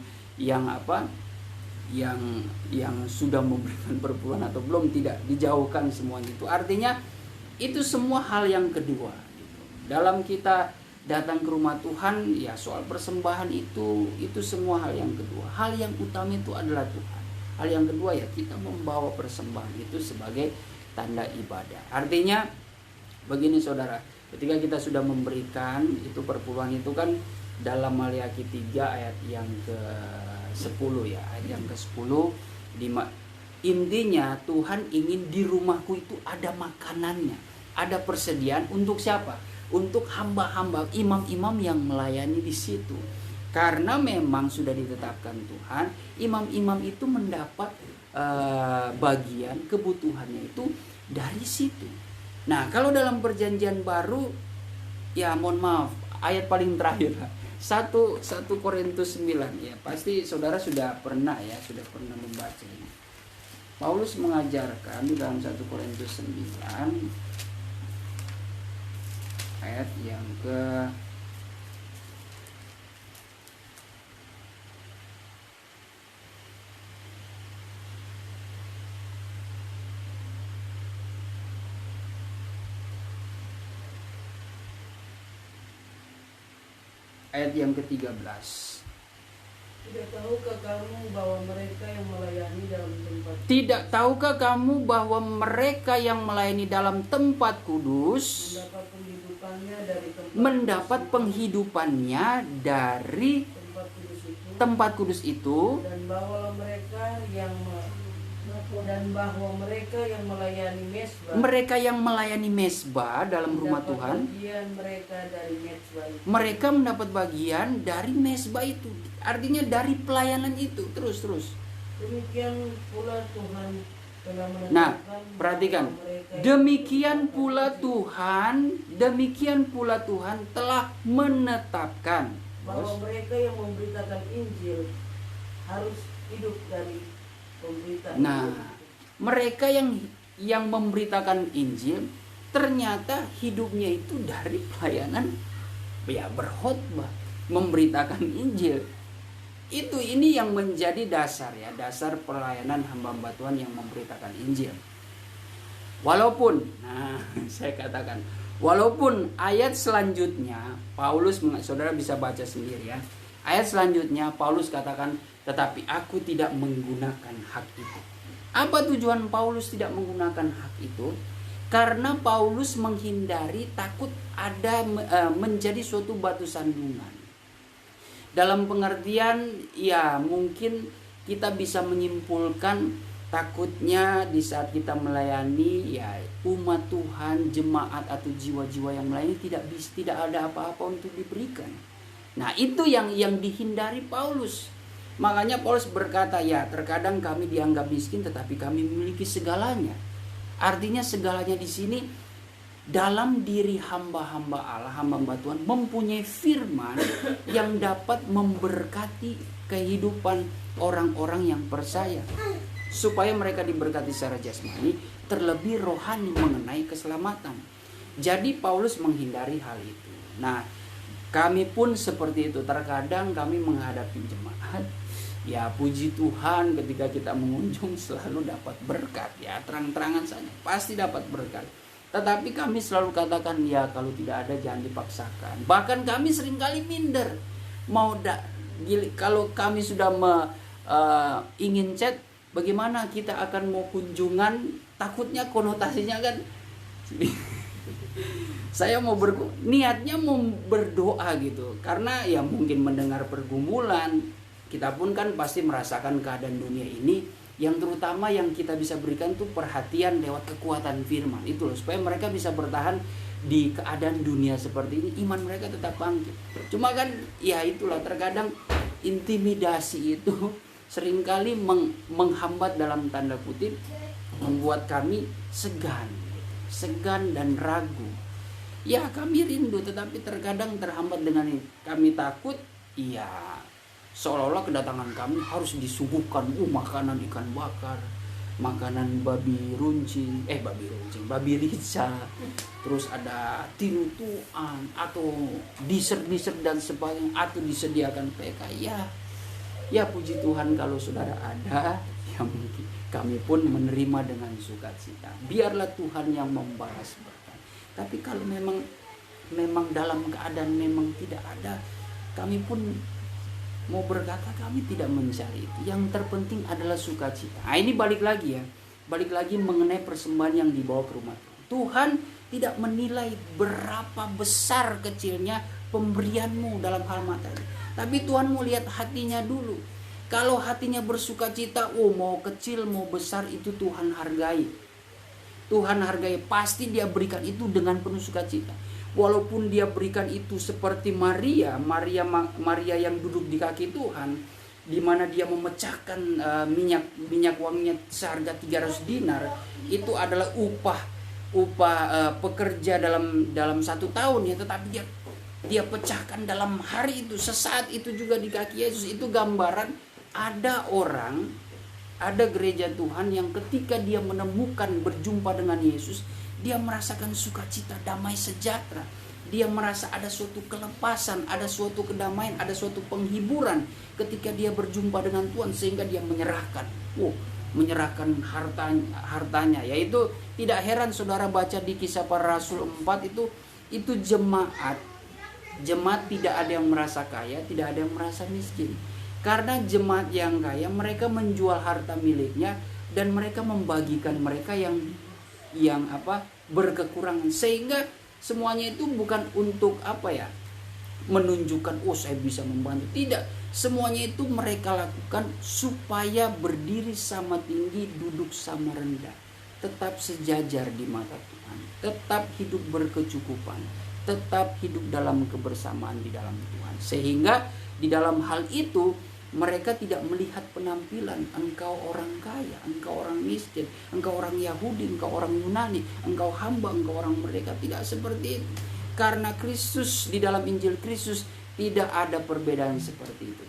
sudah memberikan perpuluhan atau belum, tidak, dijauhkan semuanya itu. Artinya itu semua hal yang kedua gitu. Dalam kita datang ke rumah Tuhan, soal persembahan itu semua hal yang kedua. Hal yang utama itu adalah Tuhan. Hal yang kedua kita membawa persembahan itu sebagai tanda ibadah. Artinya begini saudara, ketika kita sudah memberikan itu perpuluhan itu kan dalam Maliaki 3 ayat yang ke-10 ayat yang ke-10, intinya Tuhan ingin di rumahku itu ada makanannya, ada persediaan untuk siapa? Untuk hamba-hamba, imam-imam yang melayani di situ. Karena memang sudah ditetapkan Tuhan, imam-imam itu mendapat bagian kebutuhannya itu dari situ. Nah, kalau dalam perjanjian baru, mohon maaf, ayat paling terakhir 1 Korintus 9 pasti saudara sudah pernah membaca ini. Paulus mengajarkan di dalam 1 Korintus 9 ayat yang ke ayat yang ke-13. Tidak tahukah kamu bahwa mereka yang melayani dalam tempat Tidak tahukah kamu bahwa mereka yang melayani dalam tempat kudus mendapat penghidupannya dari tempat kudus itu, dan bahwa mereka yang melayani mesbah dalam rumah Tuhan, mereka mendapat bagian dari mesbah itu. Artinya dari pelayanan itu terus. Demikian pula Tuhan telah menetapkan. Nah, perhatikan. Demikian pula Tuhan telah menetapkan bahwa mereka yang memberitakan Injil harus hidup dari pemberitaan. Nah, mereka yang memberitakan Injil ternyata hidupnya itu dari pelayanan berkhotbah, memberitakan Injil. Ini yang menjadi dasar pelayanan hamba-hamba Tuhan yang memberitakan Injil. Walaupun ayat selanjutnya Paulus, saudara bisa baca sendiri ayat selanjutnya Paulus katakan, tetapi aku tidak menggunakan hak itu. Apa tujuan Paulus tidak menggunakan hak itu? Karena Paulus menghindari takut ada menjadi suatu batu sandungan. Dalam pengertian mungkin kita bisa menyimpulkan takutnya di saat kita melayani umat Tuhan, jemaat atau jiwa-jiwa yang melayani tidak ada apa-apa untuk diberikan. Nah, itu yang dihindari Paulus. Makanya Paulus berkata, terkadang kami dianggap miskin tetapi kami memiliki segalanya. Artinya segalanya di sini dalam diri hamba-hamba Allah, hamba-hamba Tuhan mempunyai firman yang dapat memberkati kehidupan orang-orang yang percaya, supaya mereka diberkati secara jasmani, terlebih rohani mengenai keselamatan. Jadi Paulus menghindari hal itu. Nah, kami pun seperti itu. Terkadang kami menghadapi jemaat, puji Tuhan ketika kita mengunjung selalu dapat berkat, terang-terangan saja pasti dapat berkat. Tetapi kami selalu katakan, kalau tidak ada jangan dipaksakan. Bahkan kami seringkali minder. Kalau kami sudah ingin chat, Bagaimana kita akan mau kunjungan, takutnya konotasinya kan saya mau niatnya mau berdoa gitu, karena ya mungkin mendengar pergumulan, kita pun kan pasti merasakan keadaan dunia ini, yang terutama yang kita bisa berikan tuh perhatian lewat kekuatan firman itu loh, supaya mereka bisa bertahan di keadaan dunia seperti ini, iman mereka tetap bangkit. Cuma kan ya itulah, terkadang intimidasi itu seringkali menghambat dalam tanda kutip, membuat kami segan dan ragu. Ya kami rindu, tetapi terkadang terhambat dengan ini. Kami takut, ya seolah-olah kedatangan kami harus disuguhkan makanan ikan bakar, makanan babi rica, terus ada tinutuan atau dessert dan sebagainya, atau disediakan PK. Ya puji Tuhan kalau saudara ada, ya mungkin kami pun menerima dengan sukacita. Biarlah Tuhan yang membalas berkat. Tapi kalau memang dalam keadaan memang tidak ada, kami pun mau berkata kami tidak mencari itu. Yang terpenting adalah sukacita. Nah, ini balik lagi mengenai persembahan yang dibawa ke rumah Tuhan. Tuhan tidak menilai berapa besar kecilnya pemberianmu dalam hal materi, tapi Tuhan mau lihat hatinya dulu. Kalau hatinya bersukacita, mau kecil mau besar itu Tuhan hargai. Pasti dia berikan itu dengan penuh sukacita. Walaupun dia berikan itu seperti Maria yang duduk di kaki Tuhan, di mana dia memecahkan minyak wanginya seharga 300 dinar, itu adalah upah pekerja dalam 1 tahun ya, tetapi dia pecahkan dalam hari itu, sesaat itu juga di kaki Yesus. Itu gambaran ada gereja Tuhan yang ketika dia menemukan berjumpa dengan Yesus, dia merasakan sukacita, damai sejahtera. Dia merasa ada suatu kelepasan, ada suatu kedamaian, ada suatu penghiburan ketika dia berjumpa dengan Tuhan, sehingga dia menyerahkan hartanya. Yaitu tidak heran saudara baca di Kisah Para Rasul 4 itu jemaat tidak ada yang merasa kaya, tidak ada yang merasa miskin. Karena jemaat yang kaya, mereka menjual harta miliknya dan mereka membagikan mereka yang berkekurangan, sehingga semuanya itu bukan untuk menunjukkan saya bisa membantu. Tidak, semuanya itu mereka lakukan supaya berdiri sama tinggi, duduk sama rendah, tetap sejajar di mata Tuhan, tetap hidup berkecukupan, tetap hidup dalam kebersamaan di dalam Tuhan. Sehingga di dalam hal itu mereka tidak melihat penampilan, engkau orang kaya, engkau orang miskin, engkau orang Yahudi, engkau orang Yunani, engkau hamba, engkau orang merdeka. Tidak seperti itu. Karena Kristus, di dalam Injil Kristus tidak ada perbedaan seperti itu.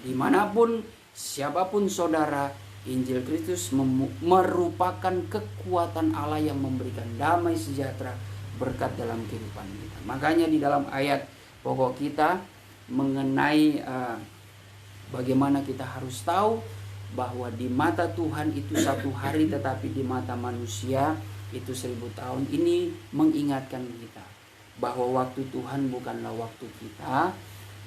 Dimanapun, siapapun saudara, Injil Kristus merupakan kekuatan Allah yang memberikan damai sejahtera, berkat dalam kehidupan kita. Makanya di dalam ayat pokok kita mengenai bagaimana kita harus tahu bahwa di mata Tuhan itu 1 hari, tetapi di mata manusia itu 1000 tahun. Ini mengingatkan kita bahwa waktu Tuhan bukanlah waktu kita,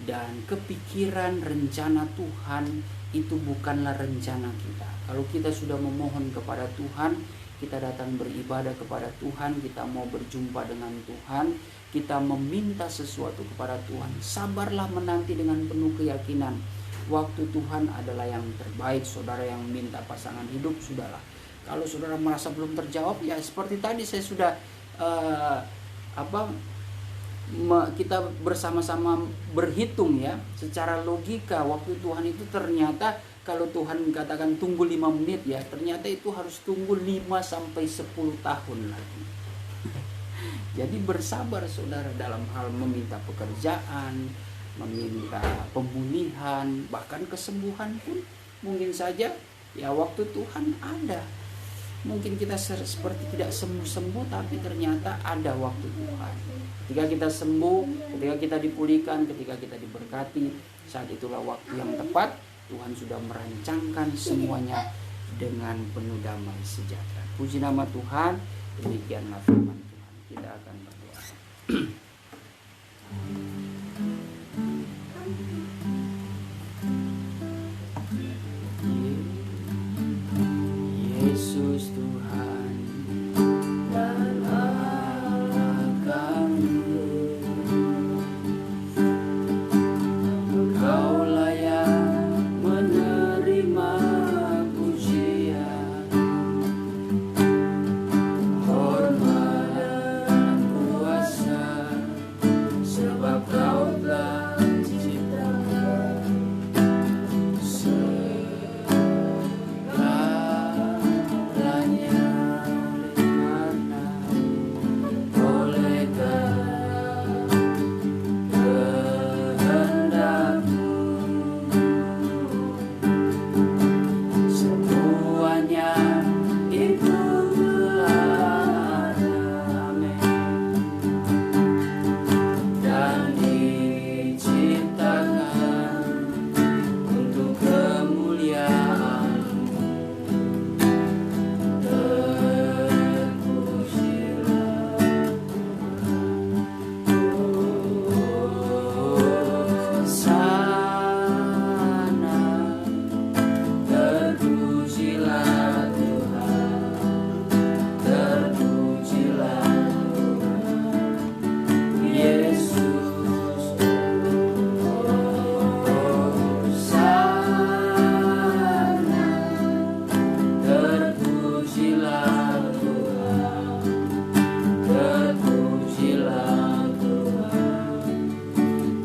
dan kepikiran rencana Tuhan itu bukanlah rencana kita. Kalau kita sudah memohon kepada Tuhan, kita datang beribadah kepada Tuhan, kita mau berjumpa dengan Tuhan, kita meminta sesuatu kepada Tuhan, sabarlah menanti dengan penuh keyakinan. Waktu Tuhan adalah yang terbaik. Saudara yang minta pasangan hidup, sudahlah. Kalau saudara merasa belum terjawab, ya seperti tadi saya sudah kita bersama-sama berhitung ya, secara logika. Waktu Tuhan itu ternyata kalau Tuhan katakan tunggu 5 menit ya, ternyata itu harus tunggu 5-10 tahun lagi. Jadi bersabar saudara dalam hal meminta pekerjaan, meminta pemulihan, bahkan kesembuhan pun mungkin saja ya waktu Tuhan ada. Mungkin kita seperti tidak sembuh-sembuh, tapi ternyata ada waktu Tuhan. Ketika kita sembuh, ketika kita dipulihkan, ketika kita diberkati, saat itulah waktu yang tepat. Tuhan sudah merancangkan semuanya dengan penuh damai sejahtera. Puji nama Tuhan. Demikianlah firman Tuhan. Kita akan berdoa. Yesus Tuhan dan Allah kami. Engkau layak menerima pujian, hormat dan kuasa, sebab Kau telah ciptakan segalanya karena oleh kehendak-Mu semuanya itu telah ada. Amin. Dan diciptakan untuk kemuliaan-Mu. Terpujilah sana, terpujilah Tuhan, terpujilah Tuhan Yesus. Sana, terpujilah Tuhan, terpujilah Tuhan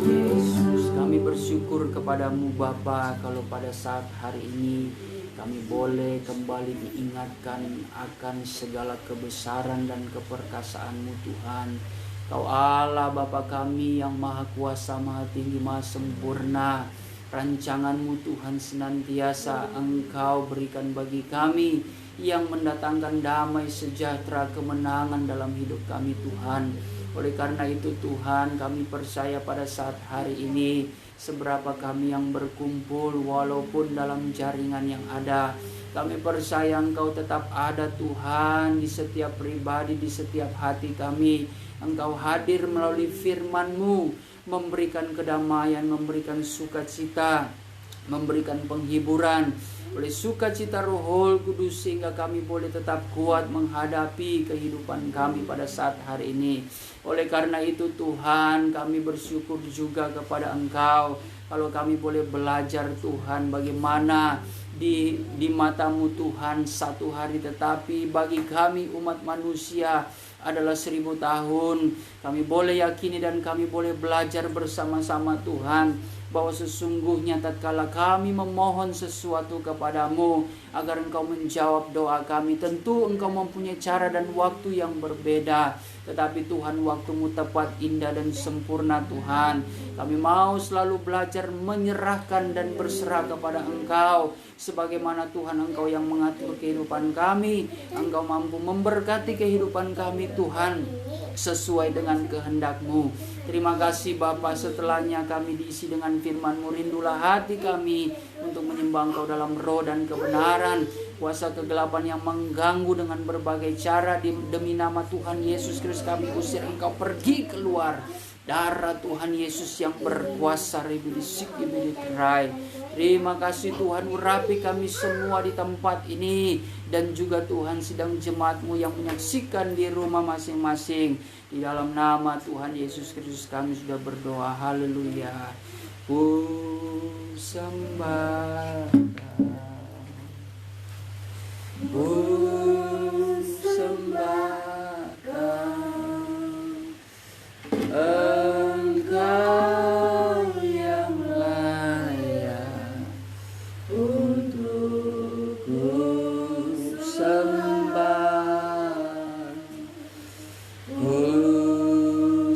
Yesus. Kami bersyukur kepadamu Bapa, kalau pada saat hari ini kami boleh kembali diingatkan akan segala kebesaran dan keperkasaan-Mu Tuhan. Kau Allah Bapa kami yang maha kuasa, maha tinggi, maha sempurna. Rancangan-Mu Tuhan senantiasa Engkau berikan bagi kami, yang mendatangkan damai, sejahtera, kemenangan dalam hidup kami Tuhan. Oleh karena itu Tuhan, kami percaya pada saat hari ini, seberapa kami yang berkumpul walaupun dalam jaringan yang ada, kami percaya Engkau tetap ada Tuhan di setiap pribadi, di setiap hati kami. Engkau hadir melalui firman-Mu, memberikan kedamaian, memberikan sukacita, memberikan penghiburan oleh sukacita Roh Kudus, sehingga kami boleh tetap kuat menghadapi kehidupan kami pada saat hari ini. Oleh karena itu Tuhan, kami bersyukur juga kepada Engkau kalau kami boleh belajar Tuhan bagaimana di mata-Mu Tuhan satu hari, tetapi bagi kami umat manusia adalah 1000 tahun. Kami boleh yakini dan kami boleh belajar bersama-sama Tuhan, bahwa sesungguhnya tatkala kami memohon sesuatu kepadamu agar Engkau menjawab doa kami, tentu Engkau mempunyai cara dan waktu yang berbeda. Tetapi Tuhan, waktu-Mu tepat, indah dan sempurna Tuhan. Kami mau selalu belajar menyerahkan dan berserah kepada Engkau, sebagaimana Tuhan Engkau yang mengatur kehidupan kami. Engkau mampu memberkati kehidupan kami Tuhan, sesuai dengan kehendak-Mu. Terima kasih Bapa, setelahnya kami diisi dengan firman-Mu. Rindulah hati kami untuk menyembah Engkau dalam roh dan kebenaran. Kuasa kegelapan yang mengganggu dengan berbagai cara, demi nama Tuhan Yesus Kristus kami usir Engkau pergi keluar. Darah Tuhan Yesus yang berkuasa, terima kasih Tuhan, urapi kami semua di tempat ini, dan juga Tuhan sidang jemaat-Mu yang menyaksikan di rumah masing-masing. Di dalam nama Tuhan Yesus Kristus kami sudah berdoa. Haleluya. Ku sembah, ku sembahkan Engkau yang layak untuk ku sembah, ku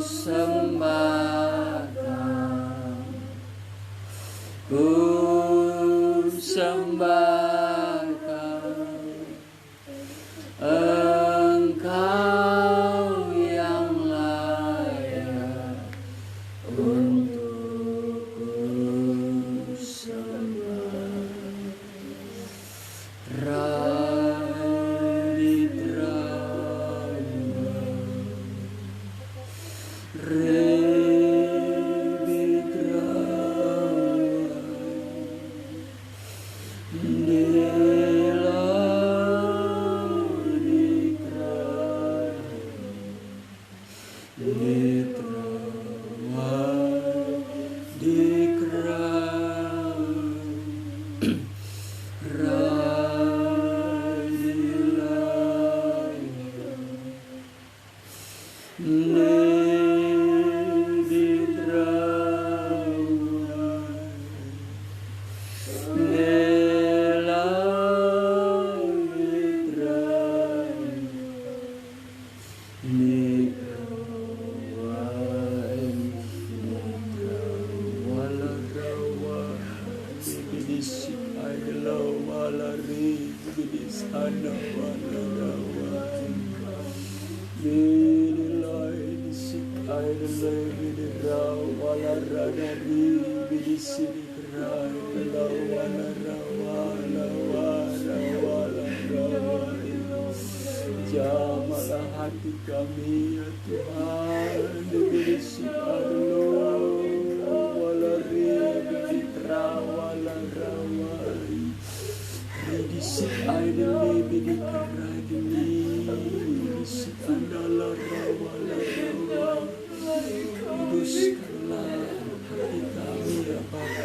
sembahkan, ku sembahkan bidi sana wala rawa bidi lai disik air lai bidi rawa la radari bidi sini kerai la wala rawa la wala wala rawa jamalah hati kami ya Tuhan bidi sik air wala bidi rawa la rawa disik aidele bidi karadili disik andala rawa la rawa kuduskanlah hati kami ya Bapa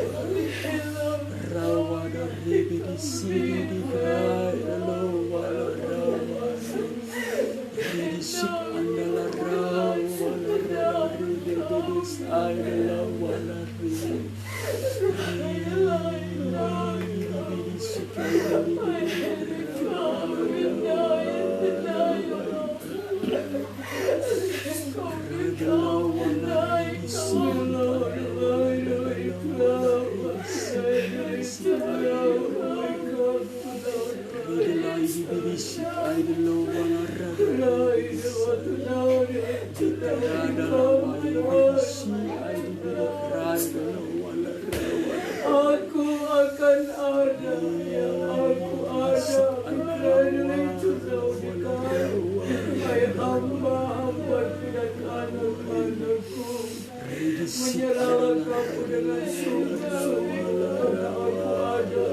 rawa dari bidi sini di karadala wala rawa disik andala rawa la rawa bidi aidela wala Aku akan ada, aku ada, hai hamba-hambaku dan anak-anakku, menyerahlah kamu dengan sungguh-sungguh karena aku ada,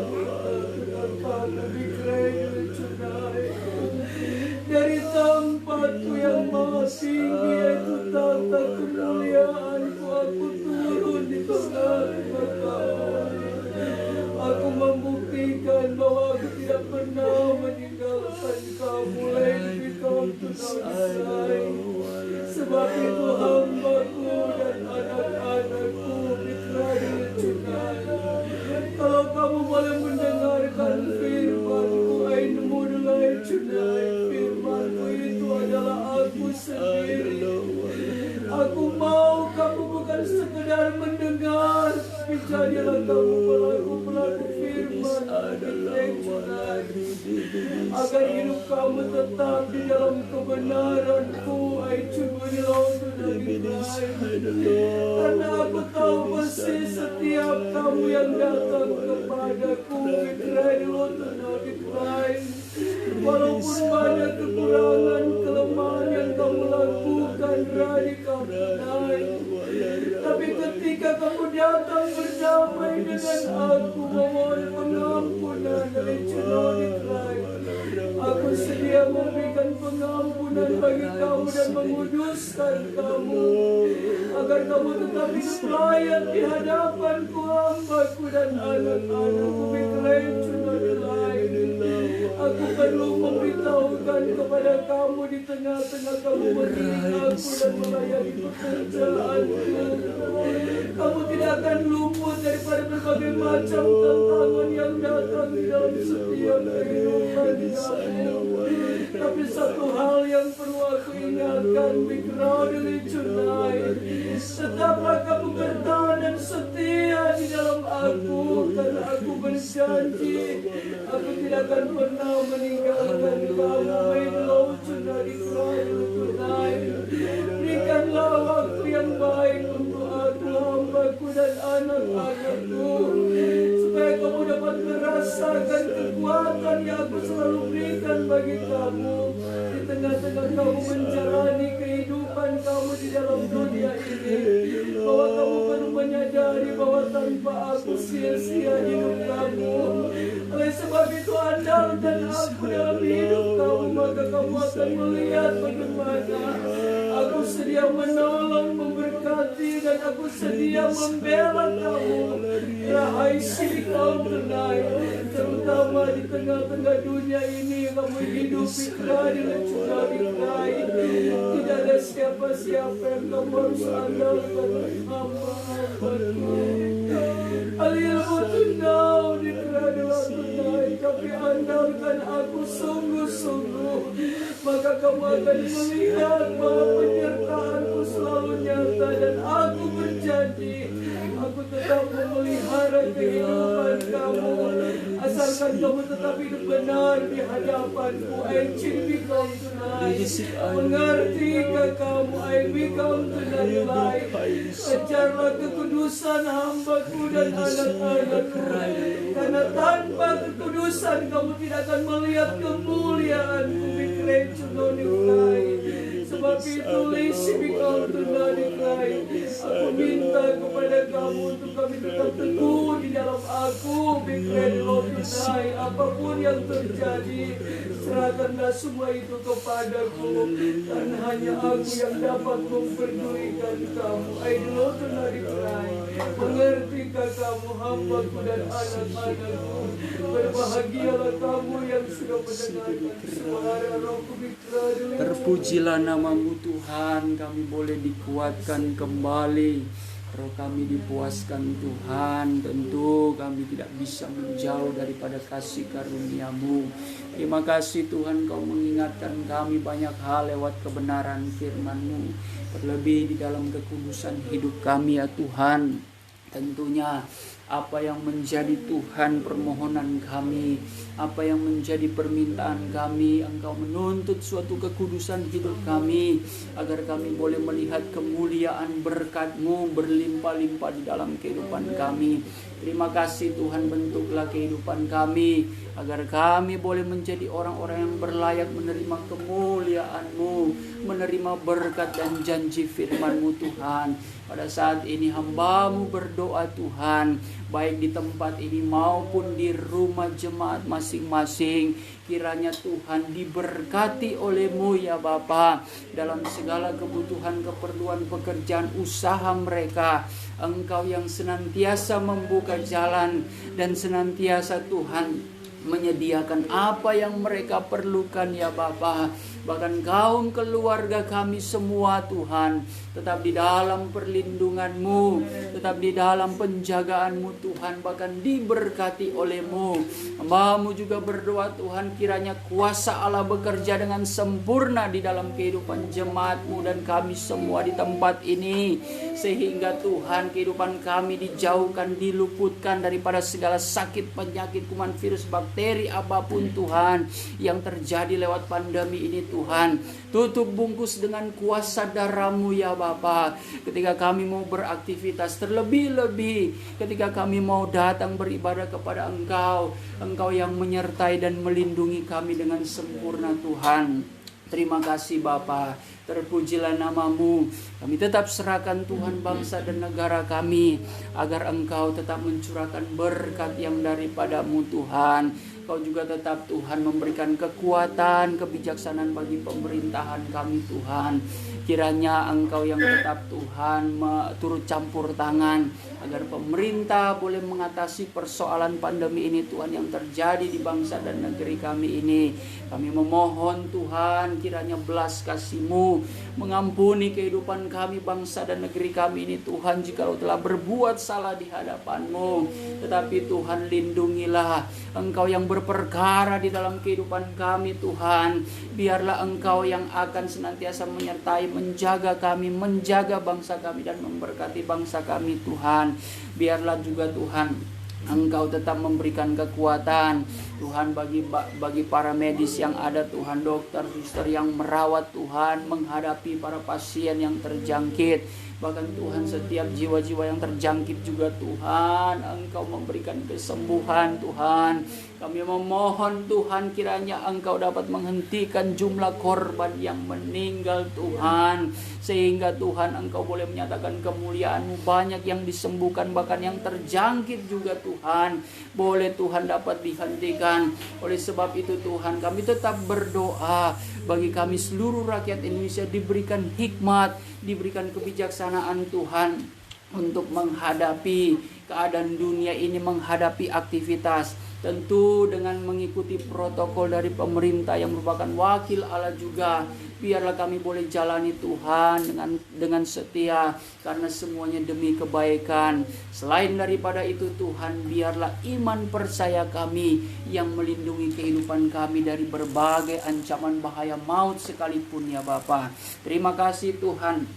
dari tempatku yang maha tinggi yaitu tata kemuliaanku, aku turun di tengah-tengah kamu. Aku membuktikan bahwa aku tidak pernah meninggalkan kamu, lagi kau selesai. Sebab itu hambaku dan anak-anakku mitra dilecehkan. Kalau kamu boleh mendengarkan firman-Ku, ainumudulai cunai, firman-Ku itu adalah aku sendiri. Aku mau kamu bukan sekedar mendengar, tapi jadilah kamu pelaku-pelaku firman agar hidup kamu tetap di dalam kebenaran-Ku, karena aku tahu persis setiap kamu yang datang kepadaku, walaupun banyak kekurangan, kelemahan yang kamu lakukan, tapi ketika kamu datang berdamai dengan aku, memohon pengampunan dari aku sedia memberikan pengampunan bagi kamu dan menguduskan kamu, agar kamu tetap hidup layak di hadapanku, hambaku dan anak-anakku. Aku perlu memberitahukan kepada kamu di tengah-tengah kamu mengiring aku dan melayani pekerjaanku. Kamu tidak akan luput daripada berbagai macam tantangan yang datang di dalam setiap kehidupan kamu. Tapi satu hal yang perlu aku ingatkan, tetaplah kamu bertahan dan setia di dalam aku, karena aku berjanji aku tidak akan pernah meninggalkan kamu. Berikanlah waktu yang baik untuk aku, hambaku dan anak-anakku, supaya kamu dapat merasakan kekuatan yang aku selalu berikan bagi kamu di tengah-tengah kamu menjalani kehidupan kamu di dalam dunia ini, bahwa kamu perlu menyadari bahwa tanpa aku sia-sia hidup kamu. Oleh sebab itu andalkan aku dalam hidup kamu, maka kamu akan melihat bagaimana aku sedia menolong, memberkati, dan aku sedia membela kamu. Rahai sini kau tenai, terutama di tengah-tengah dunia ini kamu hidup fikrai dan juga fikrai. Tidak ada siapa-siapa yang kamu harus andalkan, hamba-hambaku. Alilmu tunau di kerajaan tunai, tapi andalkan aku sungguh-sungguh, maka kamu akan melihat bahwa penyertaanku selalu nyata, dan aku berjanji aku tetap memelihara kehidupan kamu asal biarkan kamu tetap hidup benar di hadapanku. I become tonight. Mengertikah kamu? I become tonight light. Ajarlah kekudusan hamba-Ku dan anak-anak-Ku. Karena tanpa kekudusan kamu tidak akan melihat kemuliaan-Ku. Sebab itu lisi become tonight. Aku minta kepada kamu untuk kami tetap teguh di dalam aku. Apapun yang terjadi, serahkanlah semua itu kepadaku. Dan hanya aku yang dapat memperdulikan kamu. I know tonight cry. Mengertikah kamu hamba-Ku dan anak-anak-Ku? Berbahagialah kamu yang sudah mendengarkan suara Roh-Ku bicara. Terpujilah nama-Mu Tuhan, kami boleh dikuatkan kembali. Roh kami dipuaskan Tuhan, tentu kami tidak bisa menjauh daripada kasih karunia-Mu. Terima kasih Tuhan, Kau mengingatkan kami banyak hal lewat kebenaran firman-Mu. Terlebih di dalam kekudusan hidup kami ya Tuhan. Tentunya apa yang menjadi Tuhan permohonan kami, apa yang menjadi permintaan kami, Engkau menuntut suatu kekudusan hidup kami, agar kami boleh melihat kemuliaan berkat-Mu berlimpah-limpah di dalam kehidupan kami. Terima kasih Tuhan, bentuklah kehidupan kami, agar kami boleh menjadi orang-orang yang berlayak menerima kemuliaan-Mu, menerima berkat dan janji firman-Mu Tuhan. Pada saat ini hamba-Mu berdoa Tuhan, baik di tempat ini maupun di rumah jemaat masing-masing, kiranya Tuhan diberkati oleh-Mu ya Bapa dalam segala kebutuhan, keperluan, pekerjaan, usaha mereka. Engkau yang senantiasa membuka jalan dan senantiasa Tuhan menyediakan apa yang mereka perlukan ya Bapa. Bahkan kaum keluarga kami semua Tuhan, tetap di dalam perlindungan-Mu, tetap di dalam penjagaan-Mu Tuhan, bahkan diberkati oleh-Mu. Hamba-Mu juga berdoa Tuhan, kiranya kuasa Allah bekerja dengan sempurna di dalam kehidupan jemaat-Mu dan kami semua di tempat ini, sehingga Tuhan kehidupan kami dijauhkan, diluputkan daripada segala sakit, penyakit, kuman, virus, bakteri apapun Tuhan yang terjadi lewat pandemi ini Tuhan. Tutup bungkus dengan kuasa darah-Mu ya Bapa. Ketika kami mau beraktivitas, terlebih-lebih ketika kami mau datang beribadah kepada Engkau, Engkau yang menyertai dan melindungi kami dengan sempurna Tuhan. Terima kasih Bapa. Terpujilah nama-Mu. Kami tetap serahkan Tuhan bangsa dan negara kami, agar Engkau tetap mencurahkan berkat yang daripada-Mu Tuhan. Kau juga tetap Tuhan memberikan kekuatan, kebijaksanaan bagi pemerintahan kami Tuhan. Kiranya Engkau yang tetap Tuhan turut campur tangan, agar pemerintah boleh mengatasi persoalan pandemi ini Tuhan yang terjadi di bangsa dan negeri kami ini. Kami memohon Tuhan, kiranya belas kasih-Mu mengampuni kehidupan kami, bangsa dan negeri kami ini Tuhan, jikalau telah berbuat salah di hadapan-Mu. Tetapi Tuhan, lindungilah. Engkau yang berperkara di dalam kehidupan kami Tuhan. Biarlah Engkau yang akan senantiasa menyertai, menjaga kami, menjaga bangsa kami dan memberkati bangsa kami Tuhan. Biarlah juga Tuhan Engkau tetap memberikan kekuatan Tuhan bagi para medis yang ada Tuhan, dokter, suster yang merawat Tuhan, menghadapi para pasien yang terjangkit. Bahkan Tuhan, setiap jiwa-jiwa yang terjangkit juga Tuhan, Engkau memberikan kesembuhan Tuhan. Kami memohon Tuhan, kiranya Engkau dapat menghentikan jumlah korban yang meninggal Tuhan, sehingga Tuhan Engkau boleh menyatakan kemuliaan-Mu. Banyak yang disembuhkan, bahkan yang terjangkit juga Tuhan, boleh Tuhan dapat dihentikan. Oleh sebab itu Tuhan, kami tetap berdoa bagi kami seluruh rakyat Indonesia, diberikan hikmat, diberikan kebijaksanaan Tuhan untuk menghadapi keadaan dunia ini, menghadapi aktivitas, tentu dengan mengikuti protokol dari pemerintah yang merupakan wakil Allah juga. Biarlah kami boleh jalani Tuhan dengan setia, karena semuanya demi kebaikan. Selain daripada itu Tuhan, biarlah iman percaya kami yang melindungi kehidupan kami dari berbagai ancaman bahaya maut sekalipun ya Bapa. Terima kasih Tuhan.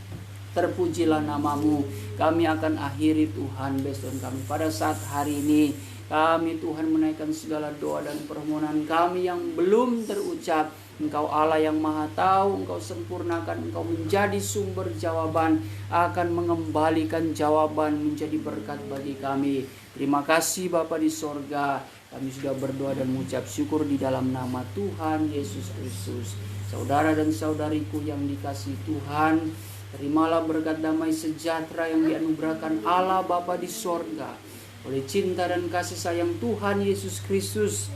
Terpujilah nama-Mu. Kami akan akhiri Tuhan besok kami pada saat hari ini. Kami Tuhan menaikkan segala doa dan permohonan kami yang belum terucap. Engkau Allah yang maha tahu, Engkau sempurnakan, Engkau menjadi sumber jawaban, akan mengembalikan jawaban menjadi berkat bagi kami. Terima kasih Bapa di sorga, kami sudah berdoa dan mengucap syukur di dalam nama Tuhan Yesus Kristus. Saudara dan saudariku yang dikasihi Tuhan, terimalah berkat damai sejahtera yang dianugerahkan Allah Bapa di sorga oleh cinta dan kasih sayang Tuhan Yesus Kristus.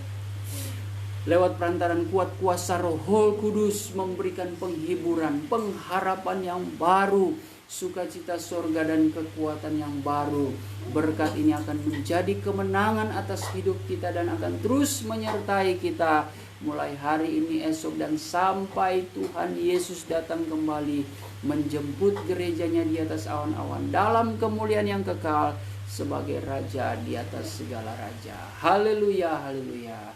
Lewat perantaran kuat kuasa Roh Kudus memberikan penghiburan, pengharapan yang baru, sukacita sorga dan kekuatan yang baru. Berkat ini akan menjadi kemenangan atas hidup kita dan akan terus menyertai kita mulai hari ini, esok, dan sampai Tuhan Yesus datang kembali menjemput gerejanya di atas awan-awan dalam kemuliaan yang kekal sebagai Raja di atas segala raja. Haleluya, haleluya.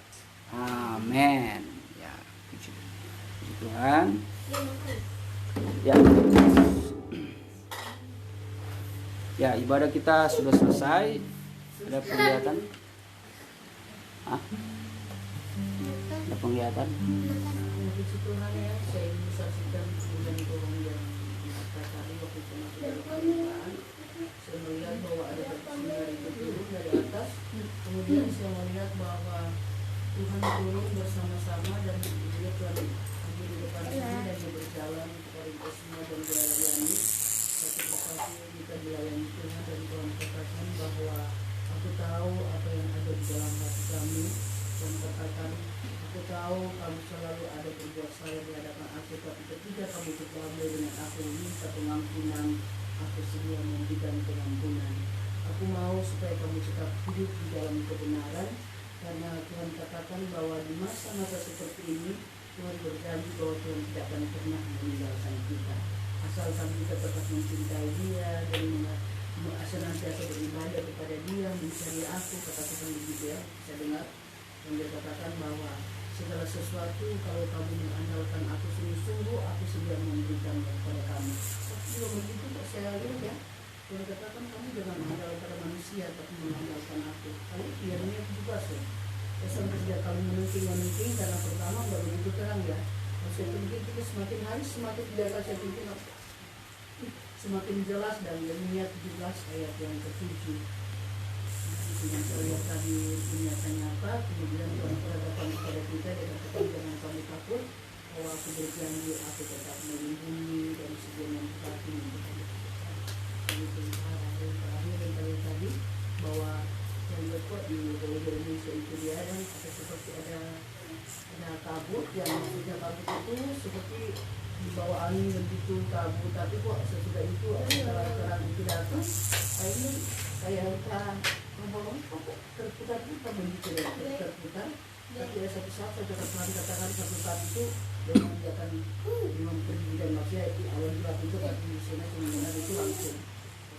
Amin. Ya, puji Tuhan. Ya. Ya, ibadah kita sudah selesai. Ada penglihatan? Hah? Ada penglihatan? Puji Tuhan ya, saya ingin saksikan bulan tolong yang diangkat tadi waktu itu masuk dalam permukaan. Saya melihat bahwa ada sinar itu turun dari atas. Kemudian saya melihat bahwa Tuhan turun bersama-sama dan dia Tuhan hadir di depan sini dan dia berjalan kepada kita semua dan dia layani. Satu persatu kita dilayani Tuhan dan Tuhan katakan bahwa aku tahu apa yang ada di dalam hati kami. Dan katakan aku tahu kamu selalu ada berbuat salah di hadapan aku, tapi ketika kamu berdamai dengan aku minta pengampunan, aku sedia memberikan pengampunan. Aku mau supaya kamu tetap hidup di dalam kebenaran, karena Tuhan katakan bahwa di masa-masa seperti ini Tuhan berjanji bahwa Tuhan tidak akan pernah meninggalkan kita. Asalkan kita tetap mencintai Dia dan senantiasa beribadah kepada Dia, mencari aku, kata-kata begitu ya, saya dengar. Dan dia katakan bahwa segala sesuatu kalau kamu mengandalkan aku sungguh-sungguh, aku sedia memberikan kepada kamu. Tapi juga begitu kok saya lihat ya, dia katakan kamu jangan mengandalkan pada manusia, tapi mengandalkan aku. Kalau biarnya juga sih. Ya, sampai 3 kali menunting karena pertama nggak begitu terang ya. Kalau saya pikir semakin hari semakin tidak saya pikir semakin jelas, dan Yeremia 17 ayat yang ke-7. Yang saya lihat tadi niatannya apa, kemudian Tuhan berhadapan kepada kita dan katakan jangan kamu takut, bahwa aku berjanji aku tetap melindungi dan sedia memberkati. Itu terakhir yang tadi bahwa yang lihat kok di Indonesia itu dia dan seperti ada kabut, yang maksudnya kabut itu seperti di bawah angin begitu kabut, tapi kok sesudah itu terang itu datang, ini kayak kita ngomong kok terputar-putar begitu ya, terputar. Tapi ada satu saat saya katakan satu saat itu dengan dia akan pergi dan maksudnya itu awal gelap itu, tapi di sana sebenarnya itu langsung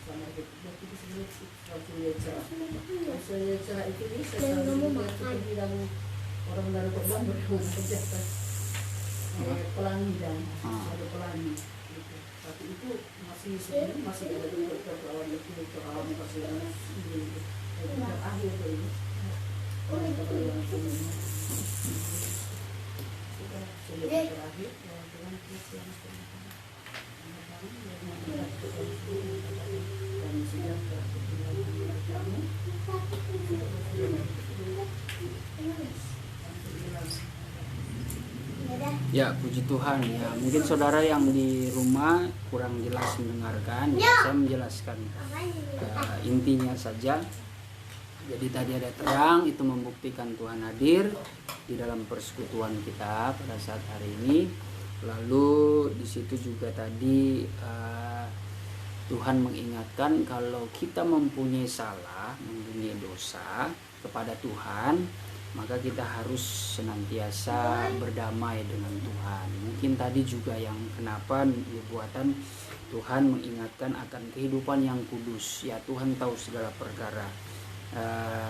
sama itu. Waktu itu sebenarnya langsung lihat cerah. Saya lihat cerah itu nih, saya selalu lihat seperti dalam orang dari korban berhubung kerja pelangi dan ada pelangi gitu. Tapi itu masih sebenarnya masih ada di awan itu awan persiapan ini akhir tuh ini kalau yang sudah terakhir dengan Kristus dan sejak kamu Ya, puji Tuhan ya. Mungkin saudara yang di rumah kurang jelas mendengarkan, ya, saya menjelaskan intinya saja. Jadi tadi ada terang, itu membuktikan Tuhan hadir di dalam persekutuan kita pada saat hari ini. Lalu di situ juga tadi Tuhan mengingatkan kalau kita mempunyai salah, mempunyai dosa kepada Tuhan, maka kita harus senantiasa berdamai dengan Tuhan. Mungkin tadi juga yang kenapa nubuatan Tuhan mengingatkan akan kehidupan yang kudus. Ya, Tuhan tahu segala perkara.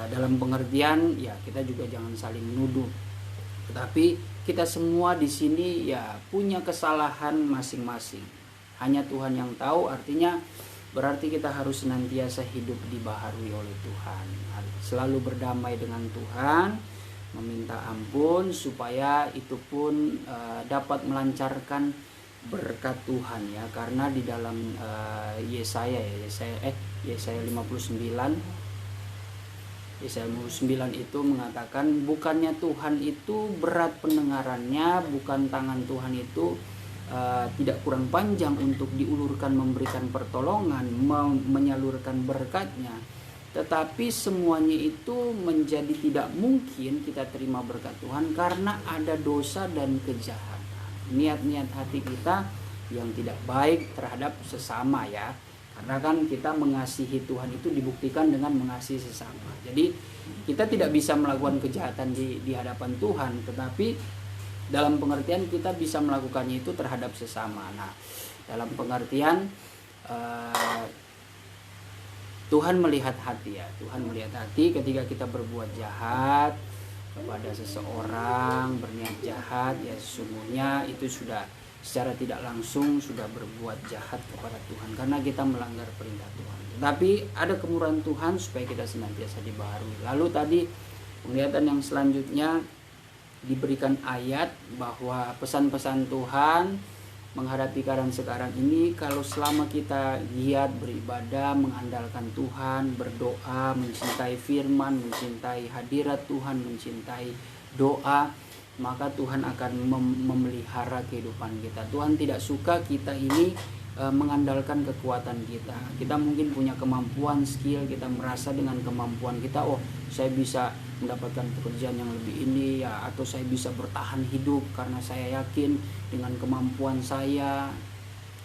Dalam pengertian ya kita juga jangan saling menuduh. Tetapi kita semua di sini ya punya kesalahan masing-masing. Hanya Tuhan yang tahu, artinya berarti kita harus senantiasa hidup dibaharui oleh Tuhan, selalu berdamai dengan Tuhan, meminta ampun supaya itu pun dapat melancarkan berkat Tuhan ya. Karena di dalam Yesaya 59 itu mengatakan, bukannya Tuhan itu berat pendengarannya, bukan tangan Tuhan itu tidak kurang panjang untuk diulurkan memberikan pertolongan, menyalurkan berkatnya, tetapi semuanya itu menjadi tidak mungkin kita terima berkat Tuhan karena ada dosa dan kejahatan, niat-niat hati kita yang tidak baik terhadap sesama ya. Karena kan kita mengasihi Tuhan itu dibuktikan dengan mengasihi sesama. Jadi kita tidak bisa melakukan kejahatan di hadapan Tuhan, tetapi dalam pengertian kita bisa melakukannya itu terhadap sesama. Nah, dalam pengertian Tuhan melihat hati ya. Tuhan melihat hati ketika kita berbuat jahat kepada seseorang, berniat jahat ya, sesungguhnya itu sudah secara tidak langsung sudah berbuat jahat kepada Tuhan karena kita melanggar perintah Tuhan. Tetapi ada kemurahan Tuhan supaya kita senantiasa dibaharui. Lalu tadi penglihatan yang selanjutnya diberikan ayat bahwa pesan-pesan Tuhan menghadapi keadaan sekarang ini, kalau selama kita giat beribadah, mengandalkan Tuhan, berdoa, mencintai firman, mencintai hadirat Tuhan, mencintai doa, maka Tuhan akan memelihara kehidupan kita. Tuhan tidak suka kita ini mengandalkan kekuatan kita. Kita mungkin punya kemampuan, skill, kita merasa dengan kemampuan kita, oh saya bisa mendapatkan pekerjaan yang lebih ini ya, atau saya bisa bertahan hidup karena saya yakin dengan kemampuan saya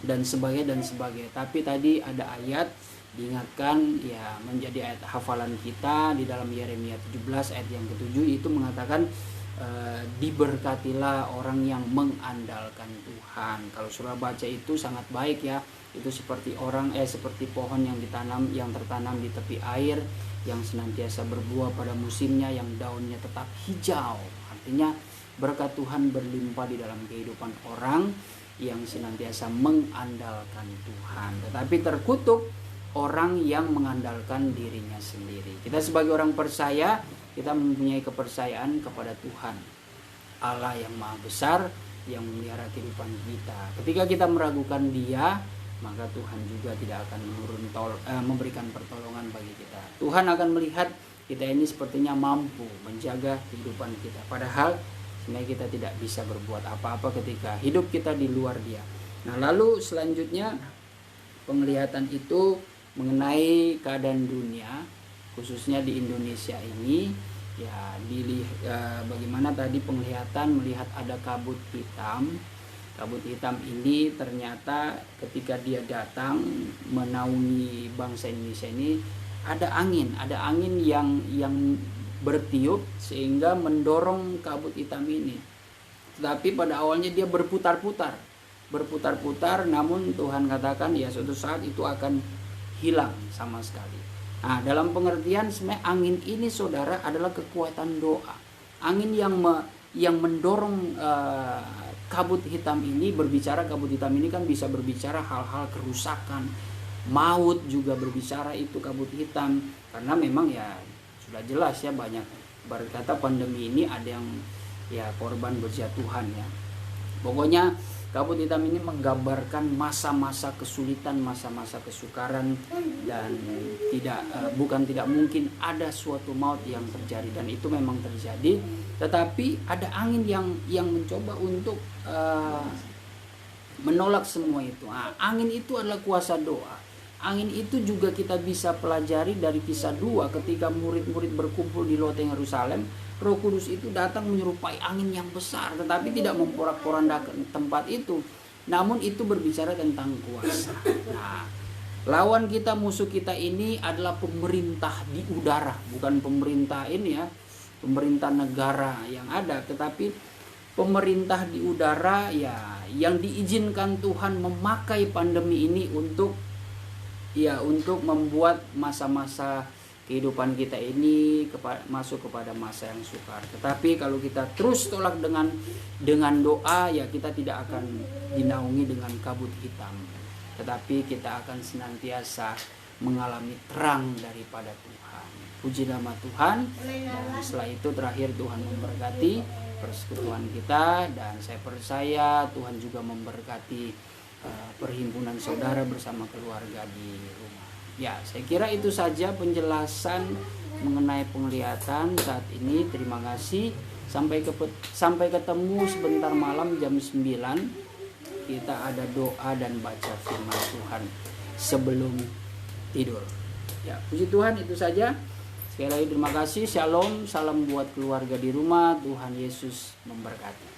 dan sebagainya. Tapi tadi ada ayat diingatkan ya, menjadi ayat hafalan kita di dalam Yeremia 17 ayat yang ke-7 itu mengatakan diberkatilah orang yang mengandalkan Tuhan. Kalau surah baca itu sangat baik ya. Itu seperti seperti pohon yang tertanam di tepi air, yang senantiasa berbuah pada musimnya, yang daunnya tetap hijau. Artinya berkat Tuhan berlimpah di dalam kehidupan orang yang senantiasa mengandalkan Tuhan. Tetapi terkutuk orang yang mengandalkan dirinya sendiri. Kita sebagai orang percaya, kita mempunyai kepercayaan kepada Tuhan, Allah yang Maha Besar, yang memelihara kehidupan kita. Ketika kita meragukan Dia, maka Tuhan juga tidak akan memberikan pertolongan bagi kita. Tuhan akan melihat kita ini sepertinya mampu menjaga kehidupan kita, padahal sebenarnya kita tidak bisa berbuat apa-apa ketika hidup kita di luar Dia. Nah, lalu selanjutnya penglihatan itu mengenai keadaan dunia, khususnya di Indonesia ini ya, bagaimana tadi penglihatan melihat ada kabut hitam. Kabut hitam ini ternyata ketika dia datang menaungi bangsa Indonesia ini, ada angin yang bertiup sehingga mendorong kabut hitam ini. Tetapi pada awalnya dia berputar-putar, namun Tuhan katakan ya suatu saat itu akan hilang sama sekali. Nah, dalam pengertian sebenarnya angin ini saudara adalah kekuatan doa. Angin yang mendorong kabut hitam ini berbicara. Kabut hitam ini kan bisa berbicara hal-hal kerusakan, maut juga berbicara itu kabut hitam. Karena memang ya sudah jelas ya, banyak berkata pandemi ini ada yang ya korban berjatuhan ya. Pokoknya kabut hitam ini menggambarkan masa-masa kesulitan, masa-masa kesukaran, dan bukan tidak mungkin ada suatu maut yang terjadi, dan itu memang terjadi. Tetapi ada angin yang mencoba untuk menolak semua itu. Nah, angin itu adalah kuasa doa. Angin itu juga kita bisa pelajari dari Kisah 2 ketika murid-murid berkumpul di loteng Yerusalem. Roh Kudus itu datang menyerupai angin yang besar, tetapi tidak memporak-porandakan tempat itu. Namun itu berbicara tentang kuasa. Nah, lawan kita, musuh kita ini adalah pemerintah di udara, bukan pemerintah ini ya, pemerintah negara yang ada, tetapi pemerintah di udara ya, yang diizinkan Tuhan memakai pandemi ini untuk membuat masa-masa kehidupan kita ini masuk kepada masa yang sukar. Tetapi kalau kita terus tolak dengan doa ya, kita tidak akan dinaungi dengan kabut hitam. tetapi kita akan senantiasa mengalami terang daripada Tuhan. Puji nama Tuhan. Dan setelah itu terakhir Tuhan memberkati persekutuan kita, dan saya percaya Tuhan juga memberkati perhimpunan saudara bersama keluarga di rumah. Ya, saya kira itu saja penjelasan mengenai penglihatan saat ini. Terima kasih. Sampai ketemu sebentar malam jam 9. Kita ada doa dan baca firman Tuhan sebelum tidur. Ya, puji Tuhan, itu saja. Sekali lagi terima kasih. Shalom, salam buat keluarga di rumah. Tuhan Yesus memberkati.